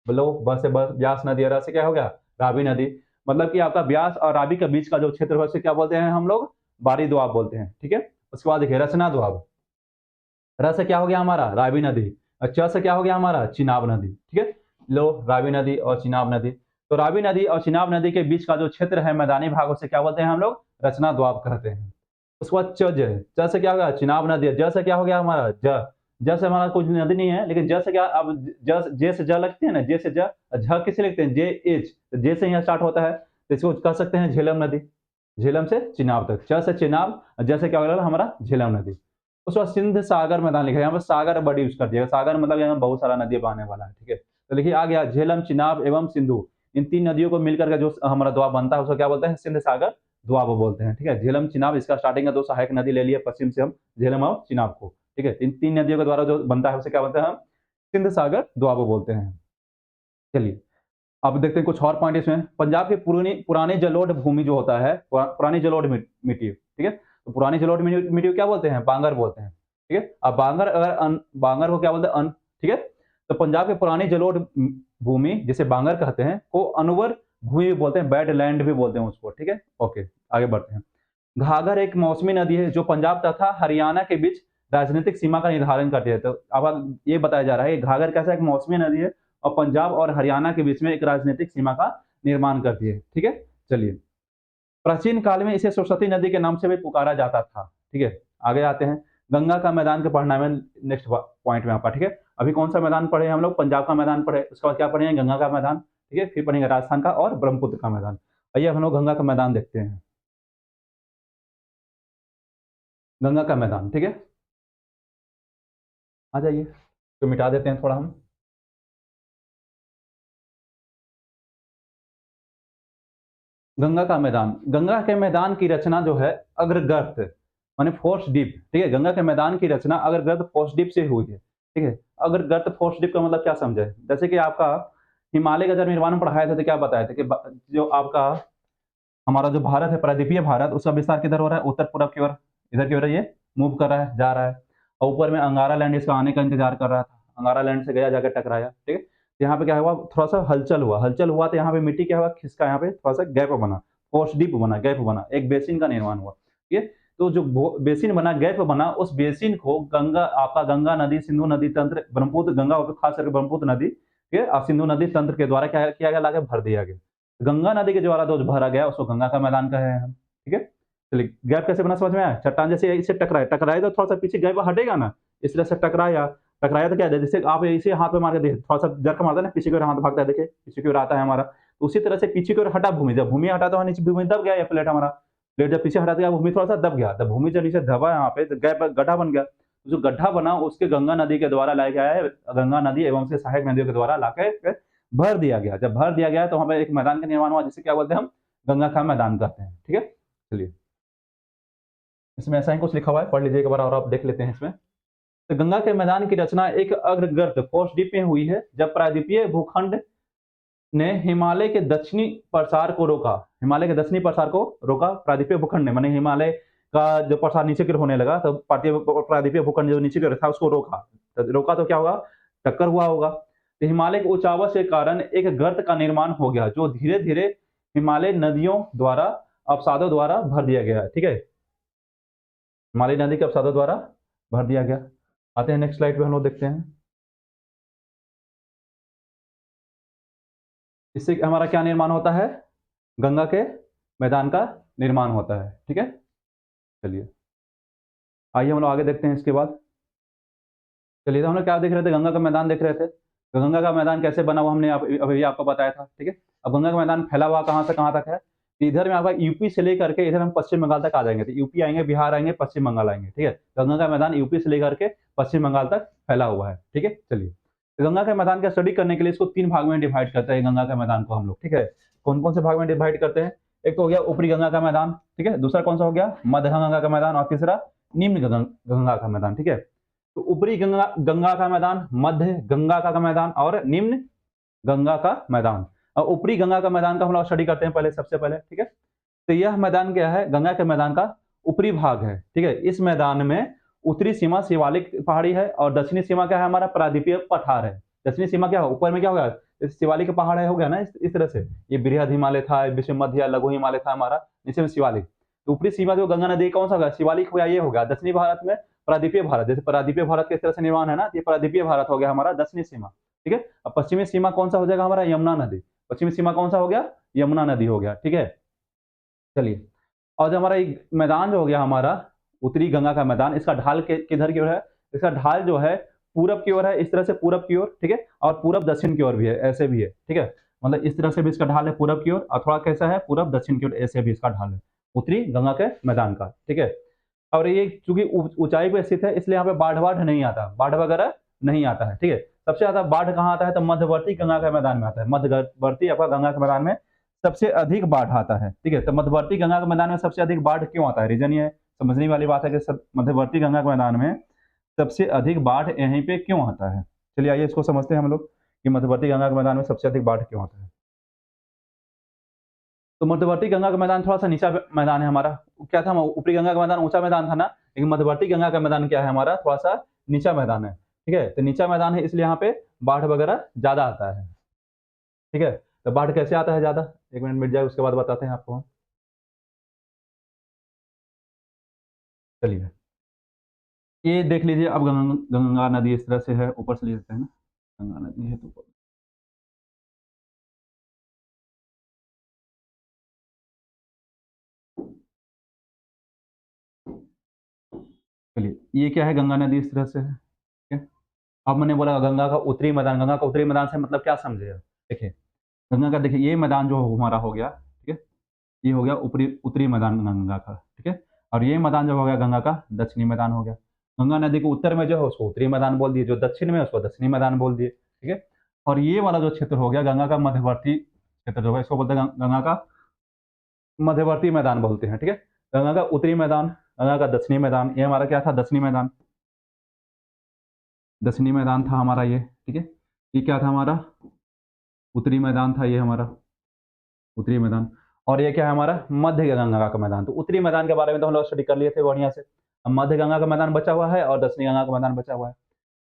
बोलो, ब से ब्यास नदी, र से क्या हो गया? रावी नदी। मतलब कि आपका ब्यास और रावी के बीच का जो क्षेत्र है, उसे क्या बोलते हैं हम लोग? बारी दोआब बोलते हैं, ठीक है? उसके बाद देखिए रचना दोआब। र से क्या हो गया हमारा? रावी नदी। और च से क्या हो गया हमारा? चिनाब नदी, ठीक है? लो, रावी नदी और चिनाब नदी। तो रावी नदी और चिनाब नदी के बीच का जो क्षेत्र है मैदानी भाग, उसे क्या बोलते हैं हम लोग? रचना दोआब कहते हैं। उसके बाद च से क्या हो गया? चिनाब नदी। ज से क्या हो गया हमारा? ज से हमारा कोई नदी नहीं है, लेकिन ज से क्या, अब जे से ज लगते हैं ना, जे से ज, झ किसे लिखते हैं? जे एच, तो जे से यहाँ स्टार्ट होता है, तो इसको कह सकते हैं झेलम नदी। झेलम से चिनाब तक, च से चिनाब, ज से क्या हो गया हमारा? झेलम नदी। उसके बाद सिंध सागर मैदान लिखा है, यहाँ पर सागर वर्ड यूज कर दिया। सागर मतलब यहाँ बहुत सारा नदी बहने वाला है, ठीक है? तो देखिए आ गया झेलम, चिनाब एवं सिंधु, इन 3 नदियों को मिलकर के जो हमारा दोआब बनता है, उसको क्या बोलते हैं? सिंध सागर दोआब बोलते हैं, ठीक है? झेलम, चिनाब, इसका स्टार्टिंग का 2 सहायक नदी ले लिए पश्चिम से हम, झेलम और चिनाब को, ठीक है? इन 3 नदियों के द्वारा जो बनता है, उसे क्या बोलते हैं हम? सिंध सागर दोआब बोलते हैं। चलिए, अब देखते हैं कुछ और पॉइंट इसमें। पंजाब की पुरानी जलोढ़ भूमि जो होता है, पुरानी जलोढ़ मिट्टी, ठीक है? तो पुरानी जलोढ़ मिट्टी को क्या बोलते हैं? बांगर बोलते हैं, ठीक है? अब बांगर, अगर बांगर को क्या बोलते हैं? ठीक है? तो पंजाब की पुरानी जलोढ़ भूमि, जिसे बांगर कहते हैं, को अनवर भूमि भी बोलते हैं, बैड लैंड भी बोलते हैं उसको, ठीक है? ओके, आगे बढ़ते हैं। घाघर एक मौसमी नदी है जो पंजाब तथा हरियाणा के बीच राजनीतिक सीमा का निर्धारण करती है। तो अब ये बताया जा रहा है कि घाघर कैसा एक मौसमी नदी है और पंजाब और हरियाणा के बीच में एक राजनीतिक सीमा का निर्माण करती है, ठीक है? चलिए, प्राचीन काल में इसे सरस्वती नदी के नाम से भी पुकारा जाता था, ठीक है? आगे आते हैं। गंगा का मैदान के पढ़ना है नेक्स्ट पॉइंट में आपका, ठीक है? अभी कौन सा मैदान पढ़े हम लोग? पंजाब का मैदान पढ़े, उसके बाद क्या पढ़ेंगे? गंगा का मैदान, ठीक है? फिर पढ़ेंगे राजस्थान का और ब्रह्मपुत्र का मैदान। आइए हम लोग गंगा का मैदान देखते हैं। गंगा का मैदान, ठीक है? आ जाइए, तो मिटा देते हैं थोड़ा हम। गंगा के मैदान की रचना जो है अग्रगर्त माने फोर्स डीप, ठीक है। गंगा के मैदान की रचना अग्रगर्त फोर्स डीप से हुई है, ठीक है। अग्रगर्त फोर्स डीप का मतलब क्या समझे, जैसे कि आपका हिमालय का जब निर्माण में पढ़ाया था तो क्या बताया था कि जो आपका हमारा जो भारत है, प्रायद्वीपीय भारत, उसका विस्तार किधर हो रहा है, उत्तर पूर्व की ओर, इधर की ओर ये मूव कर रहा है, जा रहा है। और ऊपर में अंगारा लैंड इसका आने का इंतजार कर रहा था, अंगारा लैंड से गया, जाकर टकराया, ठीक है। तो यहाँ पे क्या हुआ, थोड़ा सा हलचल हुआ तो यहाँ पे मिट्टी क्या हुआ, खिसका, यहाँ पे थोड़ा सा गैप बना, फोर्स डीप बना, गैप बना, एक बेसिन का निर्माण हुआ, ठीक है। तो जो बेसिन बना, गैप बना, उस बेसिन को गंगा, आपका गंगा नदी, सिंधु नदी तंत्र, ब्रह्मपुत्र, गंगा खास करके ब्रह्मपुत्र नदी के और सिंधु नदी तंत्र के द्वारा क्या किया गया, लाके भर दिया गया। गंगा नदी के द्वारा जो भरा गया उसको गंगा का मैदान कहे हैं हम, ठीक है। चलिए, गैप कैसे बना समझ में आया, चट्टान जैसे इसे टकराए टकराए तो थोड़ा सा पीछे गैप हटेगा ना, इस तरह से टकराया, टकराया तो क्या है, जैसे आप इसे हाथ में मार के देखिए, थोड़ा सा जर्क मारता है ना, पीछे की ओर हाथ भागता है, देखिए पीछे की ओर आता है हमारा, तो उसी तरह से पीछे की ओर हटा भूमि, जब भूमि हटा तो नीचे भूमि दब गया, ये प्लेट हमारा, प्लेट जब पीछे हटा दिया भूमि थोड़ा सा दब गया, जब भूमि जब नीचे दबा यहाँ पे तो गैप गड्ढा बन गया, जो गड्ढा बना उसके गंगा नदी के द्वारा लाया गया है, गंगा नदी एवं उसके सहायक नदियों के द्वारा लाके भर दिया गया। जब भर दिया गया तो वहाँ पे एक मैदान का निर्माण हुआ, जिसे क्या बोलते हैं हम, गंगा का मैदान कहते हैं, ठीक है। चलिए, इसमें ऐसा ही कुछ लिखा हुआ है, पढ़ लीजिए एक बार और आप देख लेते हैं इसमें। तो गंगा के मैदान की रचना एक अग्रगर्त फोर्स डीप में हुई है, जब प्रायद्वीपीय भूखंड ने हिमालय के दक्षिणी प्रसार को रोका, हिमालय के दक्षिणी प्रसार को रोका, प्रायद्वीपीय भूखंड ने, माने हिमालय का जो प्रसार नीचे की ओर होने लगा, तो प्रायद्वीपीय भूखंड जो नीचे की ओर था उसको रोका, तो रोका तो क्या होगा, टक्कर हुआ होगा। तो हिमालय के उचावच के कारण एक गर्त का निर्माण हो गया, जो धीरे धीरे हिमालय नदियों द्वारा, अवसादों द्वारा भर दिया गया, ठीक है। हिमालय नदी के अवसादों द्वारा भर दिया गया। आते हैं नेक्स्ट स्लाइड पे, हम लोग देखते हैं इससे हमारा क्या निर्माण होता है, गंगा के मैदान का निर्माण होता है, ठीक है। चलिए, आइए हम लोग आगे देखते हैं इसके बाद। चलिए, तो हम लोग क्या देख रहे थे, गंगा का मैदान देख रहे थे। तो गंगा का मैदान कैसे बना हुआ हमने अभी आपको बताया था, ठीक है। अब गंगा का मैदान फैला हुआ कहाँ से कहाँ तक है, तो इधर में आपका यूपी से लेकर के इधर हम पश्चिम बंगाल तक आ जाएंगे, तो यूपी आएंगे, बिहार आएंगे, पश्चिम बंगाल आएंगे, ठीक है। तो गंगा का मैदान यूपी से लेकर के पश्चिम बंगाल तक फैला हुआ है, ठीक है। चलिए, तो गंगा के मैदान का स्टडी करने के लिए इसको 3 भाग में डिवाइड करते हैं, गंगा के मैदान को हम लोग, ठीक है। कौन कौन से भाग में डिवाइड करते हैं, एक तो हो गया ऊपरी गंगा का मैदान, ठीक है। दूसरा कौन सा हो गया, मध्य गंगा का मैदान, और तीसरा निम्न गंगा का मैदान, ठीक है। तो ऊपरी गंगा गंगा का मैदान, मध्य गंगा का मैदान और निम्न गंगा का मैदान। और ऊपरी गंगा का मैदान का हम लोग स्टडी करते हैं पहले, सबसे पहले, ठीक है। तो यह मैदान क्या है, गंगा के मैदान का ऊपरी भाग है, ठीक है। इस मैदान में उत्तरी सीमा शिवालिक पहाड़ी है और दक्षिणी सीमा क्या है, हमारा प्रायद्वीपीय पठार है। दक्षिणी सीमा क्या हो, ऊपर में क्या होगा, शिवालिक पहाड़ है, हो गया ना, इस तरह से ये बृहद हिमालय था, विश्व मध्य या लघु हिमालय था हमारा, नीचे में शिवालिक। तो ऊपरी सीमा जो गंगा नदी कौन सा होगा, शिवालिक हो गया, ये हो गया। दक्षिणी भारत में प्रायद्वीपीय भारत, जैसे प्रायद्वीपीय भारत के इस तरह से निर्माण है ना, ये प्रायद्वीपीय भारत हो गया हमारा दक्षिणी सीमा, ठीक है। अब पश्चिमी सीमा कौन सा हो जाएगा हमारा, यमुना नदी। पश्चिमी सीमा कौन सा हो गया, यमुना नदी हो गया, ठीक है। चलिए, और जो हमारा एक मैदान जो हो गया हमारा उत्तरी गंगा का मैदान, इसका ढाल किधर की ओर है, इसका ढाल जो है पूरब की ओर है, इस तरह से पूरब की ओर, ठीक है। और पूरब दक्षिण की ओर भी है, ऐसे भी है, ठीक है। मतलब इस तरह से भी इसका ढाल है पूरब की ओर, और थोड़ा कैसा है, पूरब दक्षिण की ओर, ऐसे भी इसका ढाल है उत्तरी गंगा के मैदान का, ठीक है। और ये चूंकि ऊंचाई पे स्थित है, इसलिए यहाँ पे बाढ़ बाढ़ नहीं आता, बाढ़ वगैरह नहीं आता है, ठीक है। सबसे ज्यादा बाढ़ कहाँ आता है, तो मध्यवर्ती गंगा के मैदान में आता है, मध्यवर्ती आपका गंगा के मैदान में सबसे अधिक बाढ़ आता है, ठीक है। तो मध्यवर्ती गंगा के मैदान में सबसे अधिक बाढ़ क्यों आता है, रीजन ये है, समझने वाली बात है कि मध्यवर्ती गंगा के मैदान में सबसे अधिक बाढ़ यहीं पे क्यों आता है। चलिए, आइए इसको समझते हैं हम लोग कि मध्यवर्ती गंगा के मैदान में सबसे अधिक बाढ़ क्यों आता है। तो मध्यवर्ती गंगा का मैदान थोड़ा सा नीचा मैदान है हमारा, क्या था, ऊपरी गंगा का मैदान ऊंचा मैदान था ना, लेकिन मध्यवर्ती गंगा का मैदान क्या है हमारा, थोड़ा सा नीचा मैदान है, ठीक है। तो नीचा मैदान है, इसलिए यहाँ पे बाढ़ वगैरह ज्यादा आता है, ठीक है। तो बाढ़ कैसे आता है ज्यादा, 1 मिनट मिट जाए उसके बाद बताते हैं आपको। चलिए, ये देख लीजिए, अब गंगा नदी इस तरह से है, ऊपर से ले लेते हैं ना, गंगा नदी है तो चलिए, ये क्या है, गंगा नदी इस तरह से है, ठीक है। अब मैंने बोला गंगा का उत्तरी मैदान, गंगा का उत्तरी मैदान से मतलब क्या समझे आप? देखिए, गंगा का देखिए ये मैदान जो हमारा हो गया, ठीक है, ये हो गया ऊपरी उत्तरी मैदान गंगा का, ठीक है। और ये मैदान जो हो गया गंगा का दक्षिणी मैदान हो गया। गंगा नदी के उत्तर में जो है उसको उत्तरी मैदान बोल दिए, जो दक्षिण में है उसको दक्षिणी मैदान बोल दिए, ठीक है? और ये वाला जो क्षेत्र हो गया गंगा का मध्यवर्ती क्षेत्र जो है इसको बोलते हैं गंगा का मध्यवर्ती मैदान बोलते हैं, ठीक है? गंगा का उत्तरी मैदान, गंगा का दक्षिणी मैदान, ये हमारा क्या था दक्षिणी मैदान। दक्षिणी मैदान था हमारा ये, ठीक है? ये क्या था हमारा? उत्तरी मैदान था ये हमारा, उत्तरी मैदान। और ये क्या है हमारा? मध्य गंगा का मैदान। तो उत्तरी मैदान के बारे में तो हम लोग स्टडी कर लिए थे बढ़िया से। अब मध्य गंगा का मैदान बचा हुआ है और दक्षिणी गंगा का मैदान बचा हुआ है।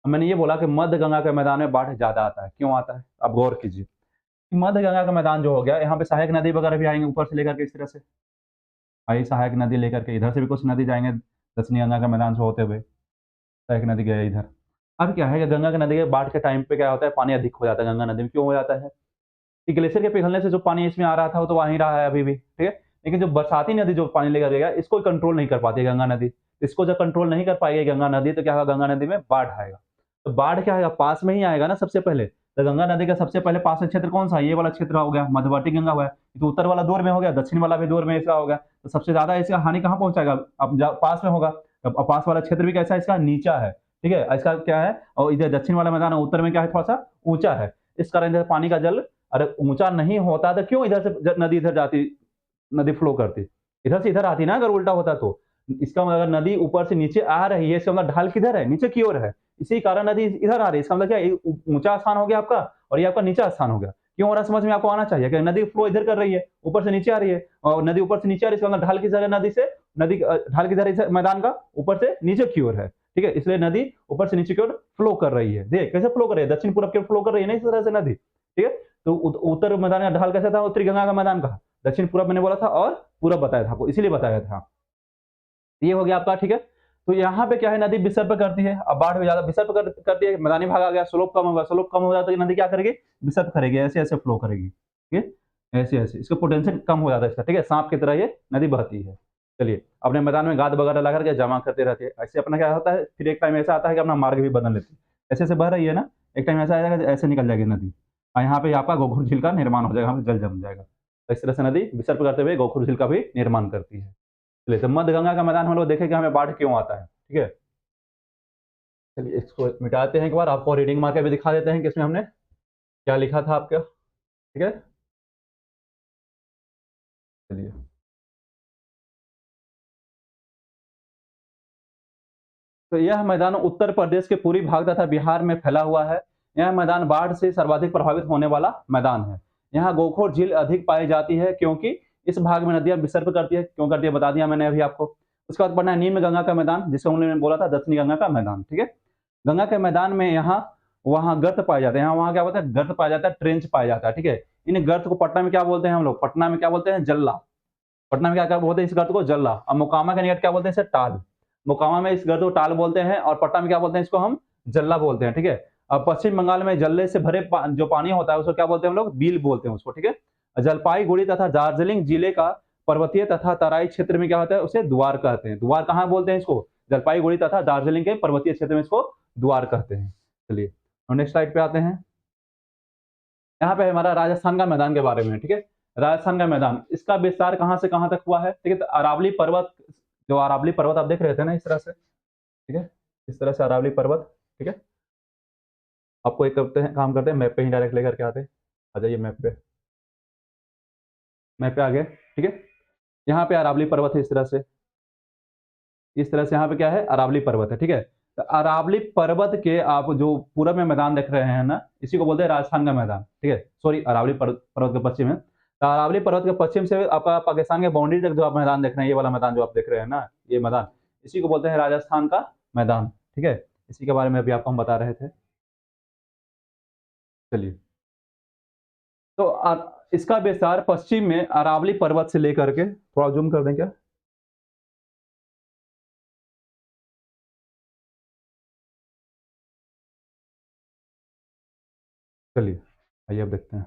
अब मैंने ये बोला कि मध्य गंगा के मैदान में बाढ़ ज़्यादा आता है, क्यों आता है? आप गौर कीजिए। मध्य गंगा का मैदान जो हो गया, यहाँ पे सहायक नदी वगैरह भी आएँगे ऊपर से लेकर के इस तरह से। आई सहायक नदी लेकर के इधर से भी कुछ नदी जाएँगे दक्षिणी गंगा के मैदान से होते हुए, सहायक नदी गया इधर। अब क्या है कि गंगा की नदी के बाढ़ के टाइम पे क्या होता है, पानी अधिक हो जाता है गंगा नदी में, क्यों हो जाता है? कि ग्लेशियर के पिघलने से जो पानी इसमें आ रहा था वो तो आ ही रहा है अभी भी, ठीक है? लेकिन जो बरसाती नदी जो पानी लेकर गया इसको कंट्रोल नहीं कर पाती है गंगा नदी। इसको जब कंट्रोल नहीं कर पाएगी गंगा नदी तो क्या होगा, गंगा नदी में बाढ़ आएगा। तो बाढ़ क्या आएगा, पास में ही आएगा ना सबसे पहले। तो गंगा नदी का सबसे पहले पास में क्षेत्र कौन-सा है? ये वाला क्षेत्र हो गया, मध्यवर्ती गंगा हुआ है। तो उत्तर वाला दूर में हो गया, दक्षिण वाला भी दूर में इसका हो गया। तो सबसे ज़्यादा इसका हानि कहाँ पहुँचाएगा? अब ज पास में होगा। अब पास वाला क्षेत्र भी कैसा है इसका? नीचा है, ठीक है? इसका क्या है और इधर दक्षिण वाला मैदान है, उत्तर में क्या है थोड़ा-सा ऊँचा है। इस कारण इधर पानी का जल अरे ऊँचा नहीं होता तो क्यों इधर से नदी इधर जाती, नदी फ्लो करती? इधर से इधर आती ना अगर उल्टा होता तो। इसका मतलब अगर नदी ऊपर से नीचे आ रही है, इसका मतलब ढाल किधर है? नीचे की ओर है। इसी कारण नदी इधर आ रही है। इसका मतलब क्या है? ये ऊँचा स्थान हो गया आपका और ये आपका नीचा स्थान हो गया। क्यों हो रहा है समझ में आपको आना चाहिए कि नदी फ्लो इधर कर रही है, ऊपर से नीचे आ रही है और नदी ऊपर से नीचे आ रही है, इसका मतलब ढाल किधर है नदी से? ढाल किधर है इस मैदान का? ऊपर से नीचे की ओर है। ठीक है? इसलिए नदी ऊपर से नीचे की ओर फ्लो कर रही है। देख कैसे फ्लो कर रही है? दक्षिण पूरब की ओर फ्लो कर रही है ना इस तरह से नदी। ठीक है? तो उत्तर मैदान का ढाल कैसा था? उत्तरी गंगा का मैदान का। दक्षिण पूरब मैंने बोला था और पूरब बताया था आपको, इसीलिए बताया था। ये हो गया आपका, ठीक है? तो यहाँ पे क्या है नदी विसर्प करती है, अब बाढ़ में ज़्यादा विसर्प करती है, मैदानी भाग आ गया, स्लोप कम होगा, स्लोप कम हो जाता है तो नदी क्या करेगी? विसर्प करेगी, ऐसे-ऐसे फ्लो करेगी, ठीक है? ऐसे-ऐसे, इसका पोटेंशियल कम हो जाता है इसका, ठीक है? साँप की तरह ये नदी बहती है। चलिए, अपने मैदान में गाद वगैरह लगा के जमा करते रहती है, ऐसे अपना क्या होता है, फिर एक टाइम ऐसा आता है कि अपना मार्ग भी बदल लेती है। ऐसे-ऐसे बह रही है ना, एक टाइम ऐसा आएगा कि ऐसे निकल जाएगी नदी और यहाँ पे आपका गोखुर झील का निर्माण हो जाएगा, यहाँ पे जल जम जाएगा। तो इस तरह से नदी विसर्प करते हुए गोखुर झील का भी निर्माण करती है। चलिए, तो मध्य गंगा का मैदान हम लोग देखें कि हमें बाढ़ क्यों आता है, ठीक है? चलिए इसको मिटाते हैं एक बार, आपको रीडिंग मार के भी दिखा देते हैं कि इसमें हमने क्या लिखा था आपका, ठीक है? चलिए। तो यह मैदान उत्तर प्रदेश के पूर्वी भाग तथा बिहार में फैला हुआ है। यह मैदान बाढ़ से सर्वाधिक प्रभावित होने वाला मैदान है। यहाँ गोखोर झील अधिक पाई जाती है क्योंकि इस भाग में नदियाँ विसर्प करती है। क्यों करती है बता दिया मैंने अभी आपको। उसके बाद पढ़ना है निम्न गंगा का मैदान, जिसको हमने बोला था दक्षिणी गंगा का मैदान, ठीक है? गंगा के मैदान में यहाँ वहाँ गर्त पाए जाते हैं। यहाँ वहाँ क्या बोलते हैं? गर्त पाया जाता है, ट्रेंच पाया जाता है, ठीक है? इन गर्त को पटना में क्या बोलते हैं हम लोग? पटना में क्या बोलते हैं? जल्ला। पटना में क्या-क्या बोलते हैं इस गर्त को? जल्ला। और मोकामा के निकट क्या बोलते हैं इसे? टाल। मोकामा में इस गर्त को टाल बोलते हैं और पटना में क्या बोलते हैं इसको? हम जल्ला बोलते हैं, ठीक है? अब पश्चिम बंगाल में जल्ले से भरे जो पानी होता है उसको क्या बोलते हैं हम लोग? बील बोलते हैं उसको, ठीक है? जलपाईगुड़ी तथा दार्जिलिंग जिले का पर्वतीय तथा तराई क्षेत्र में क्या होता है? उसे द्वार कहते हैं। द्वार कहाँ बोलते हैं इसको? जलपाईगुड़ी तथा दार्जिलिंग के पर्वतीय क्षेत्र में इसको द्वार कहते हैं। चलिए, अब नेक्स्ट स्लाइड पे आते हैं। यहाँ पे हमारा राजस्थान का मैदान के बारे में, ठीक है? राजस्थान का मैदान, इसका विस्तार कहाँ से कहाँ तक हुआ है? ठीक है? तो अरावली पर्वत, जो अरावली पर्वत आप देख रहे थे ना इस तरह से, ठीक है? इस तरह से अरावली पर्वत, ठीक है? आपको एक करते हैं काम करते हैं, मैप पे ही डायरेक्ट लेकर के आते हैं। आ जाइए मैप पे। मैप पे आ गए, ठीक है? यहाँ पे अरावली पर्वत है इस तरह से। इस तरह से यहाँ पे क्या है? अरावली पर्वत है, ठीक है? तो अरावली पर्वत के आप जो पूरब में मैदान देख रहे हैं ना, इसी को बोलते हैं राजस्थान का मैदान, ठीक है? सॉरी, अरावली पर्वत के पश्चिम में। तो अरावली पर्वत के पश्चिम से आपका पाकिस्तान के बाउंड्री तक जो आप मैदान देख रहे हैं, ये वाला मैदान जो आप देख रहे हैं ना, ये मैदान, इसी को बोलते हैं राजस्थान का मैदान, ठीक है? इसी के बारे में अभी आपको हम बता रहे थे। चलिए, तो इसका विस्तार पश्चिम में अरावली पर्वत से लेकर के, थोड़ा ज़ूम कर दें क्या? चलिए, आइए अब देखते हैं।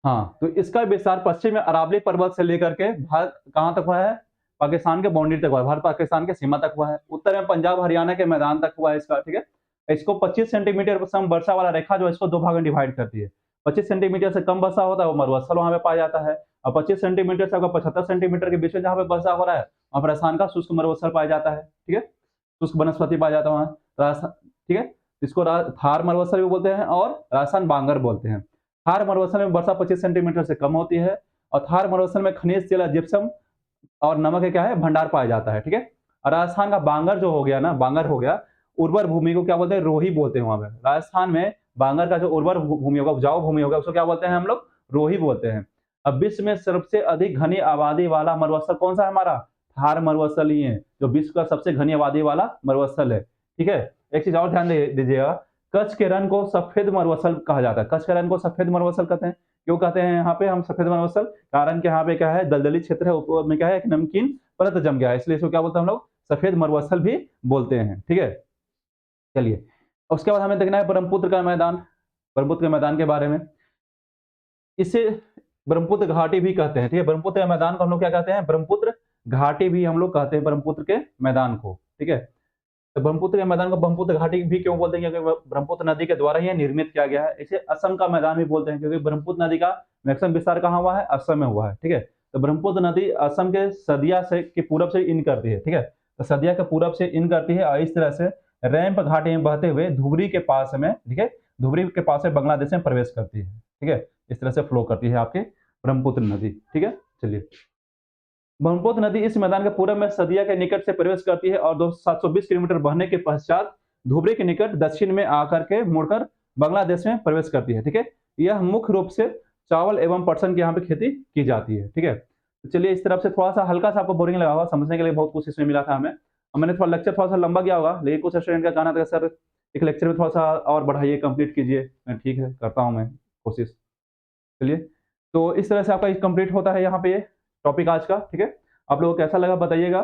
हाँ, तो इसका विस्तार पश्चिम में अरावली पर्वत से लेकर के भारत कहाँ तक हुआ है? पाकिस्तान के बाउंड्री तक हुआ है, भारत-पाकिस्तान की सीमा तक हुआ है। उत्तर में पंजाब, हरियाणा के मैदान तक हुआ है इसका, ठीक है? इसको 25 सेंटीमीटर सम वर्षा वाला रेखा जो है इसको 2 भागों में डिवाइड करती है। 25 सेंटीमीटर से कम वर्षा होता है वो मरुस्थल वहाँ पे पाया जाता है और 25 सेंटीमीटर से आपका 75 सेंटीमीटर के बीच में जहाँ पे वर्षा हो रहा है, वहाँ पर राजस्थान का शुष्क मरुस्थल पाया जाता है, ठीक है? शुष्क वनस्पति पाया जाता है वहाँ राजस्थान, ठीक है? इसको थार मरुस्थल भी बोलते हैं और राजस्थान बांगर बोलते हैं। थार मरुस्थल में वर्षा 25 सेंटीमीटर से कम होती है और थार मरुस्थल में खनिज तेल, जिप्सम और नमक का क्या है, भंडार पाया जाता है, ठीक है? और राजस्थान का बांगर जो हो गया ना, बांगर हो गया, उर्वर भूमि को क्या बोलते हैं, रोही बोलते हैं वहाँ पे। राजस्थान में बांगर का जो उर्वर भूमि होगा, उपजाऊ भूमि होगा, उसको क्या बोलते हैं हम लोग, रोही बोलते हैं। अब विश्व में सबसे अधिक घनी आबादी वाला मरुस्थल कौन सा है हमारा, थार मरुस्थल ही है, जो विश्व का सबसे घनी आबादी वाला मरुस्थल है, ठीक है? एक चीज और ध्यान दीजिएगा, कच्छ के रण को सफेद मरुस्थल कहा जाता है। कच्छ के रण को सफेद मरुस्थल कहते हैं। क्यों कहते हैं यहाँ पे हम सफेद मरुस्थल, कारण कि यहाँ पे क्या है, दलदली क्षेत्र है, ऊपर में क्या है, एक नमकीन परत जम गया है, इसलिए इसको क्या बोलते हैं हम लोग, सफेद मरुस्थल भी बोलते हैं, ठीक है? चलिए, उसके बाद हमें देखना है ब्रह्मपुत्र का मैदान। ब्रह्मपुत्र के मैदान के बारे में, इसे ब्रह्मपुत्र घाटी भी कहते हैं, ठीक है? ब्रह्मपुत्र के मैदान को हम लोग क्या कहते हैं, ब्रह्मपुत्र घाटी भी हम लोग कहते हैं ब्रह्मपुत्र के मैदान को, ठीक है? तो ब्रह्मपुत्र के मैदान को ब्रह्मपुत्र घाटी भी क्यों बोलते हैं, क्योंकि ब्रह्मपुत्र नदी के द्वारा ही निर्मित किया गया है। इसे असम का मैदान भी बोलते हैं, क्योंकि ब्रह्मपुत्र नदी का मैक्सिमम विस्तार कहाँ हुआ है, असम में हुआ है, ठीक है? तो ब्रह्मपुत्र नदी असम के सदिया से के पूरब से इन करती है, ठीक है? तो सदिया के पूरब से इन करती है और इस तरह से रैंप घाटी में बहते हुए धुबरी के पास में, ठीक है, धुबरी के पास में बांग्लादेश में प्रवेश करती है, ठीक है? इस तरह से फ्लो करती है आपके ब्रह्मपुत्र नदी, ठीक है? चलिए, ब्रह्मपुत्र नदी इस मैदान के पूरब में सदिया के निकट से प्रवेश करती है और 720 किलोमीटर बहने के पश्चात धुबरी के निकट दक्षिण में आकर के मुड़कर बांग्लादेश में प्रवेश करती है, ठीक है? यह मुख्य रूप से चावल एवं पटसन की यहाँ पे खेती की जाती है, ठीक है? तो चलिए, इस तरफ से थोड़ा सा हल्का सा आपको बोरिंग लगा होगा, समझने के लिए बहुत कुछ इसमें मिला था हमें। और मैंने थोड़ा लेक्चर थोड़ा सा लंबा गया होगा, लेकिन कुछ स्टूडेंट का कहना था सर एक लेक्चर में थोड़ा सा और बढ़ाइए, कंप्लीट कीजिए। मैं ठीक है, करता हूँ मैं कोशिश। चलिए, तो इस तरह से आपका कंप्लीट होता है यहाँ पे ये टॉपिक आज का, ठीक है? आप लोगों को कैसा लगा बताइएगा।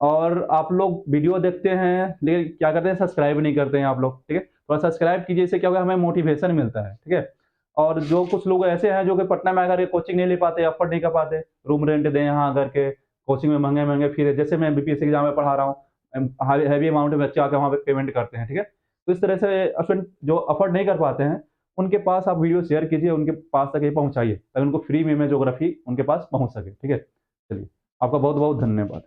और आप लोग वीडियो देखते हैं लेकिन क्या करते हैं, सब्सक्राइब नहीं करते हैं आप लोग, ठीक है? थोड़ा सब्सक्राइब कीजिए, इससे क्या होगा, हमें मोटिवेशन मिलता है, ठीक है? और जो कुछ लोग ऐसे हैं जो कि पटना में आकर के कोचिंग नहीं ले पाते, अफोर्ड नहीं कर पाते, रूम रेंट दें यहाँ आकर के, कोचिंग में महंगे महंगे फीस, जैसे मैं बीपीएससी एग्जाम में पढ़ा रहा हूँ, हैवी अमाउंट में बच्चे आकर वहाँ पे पेमेंट करते हैं, ठीक है? तो इस तरह से स्टूडेंट जो अफोर्ड नहीं कर पाते हैं, उनके पास आप वीडियो शेयर कीजिए, उनके पास तक ये पहुँचाइए, ताकि उनको फ्री में ज्योग्राफी उनके पास पहुँच सके, ठीक है? चलिए, आपका बहुत बहुत धन्यवाद।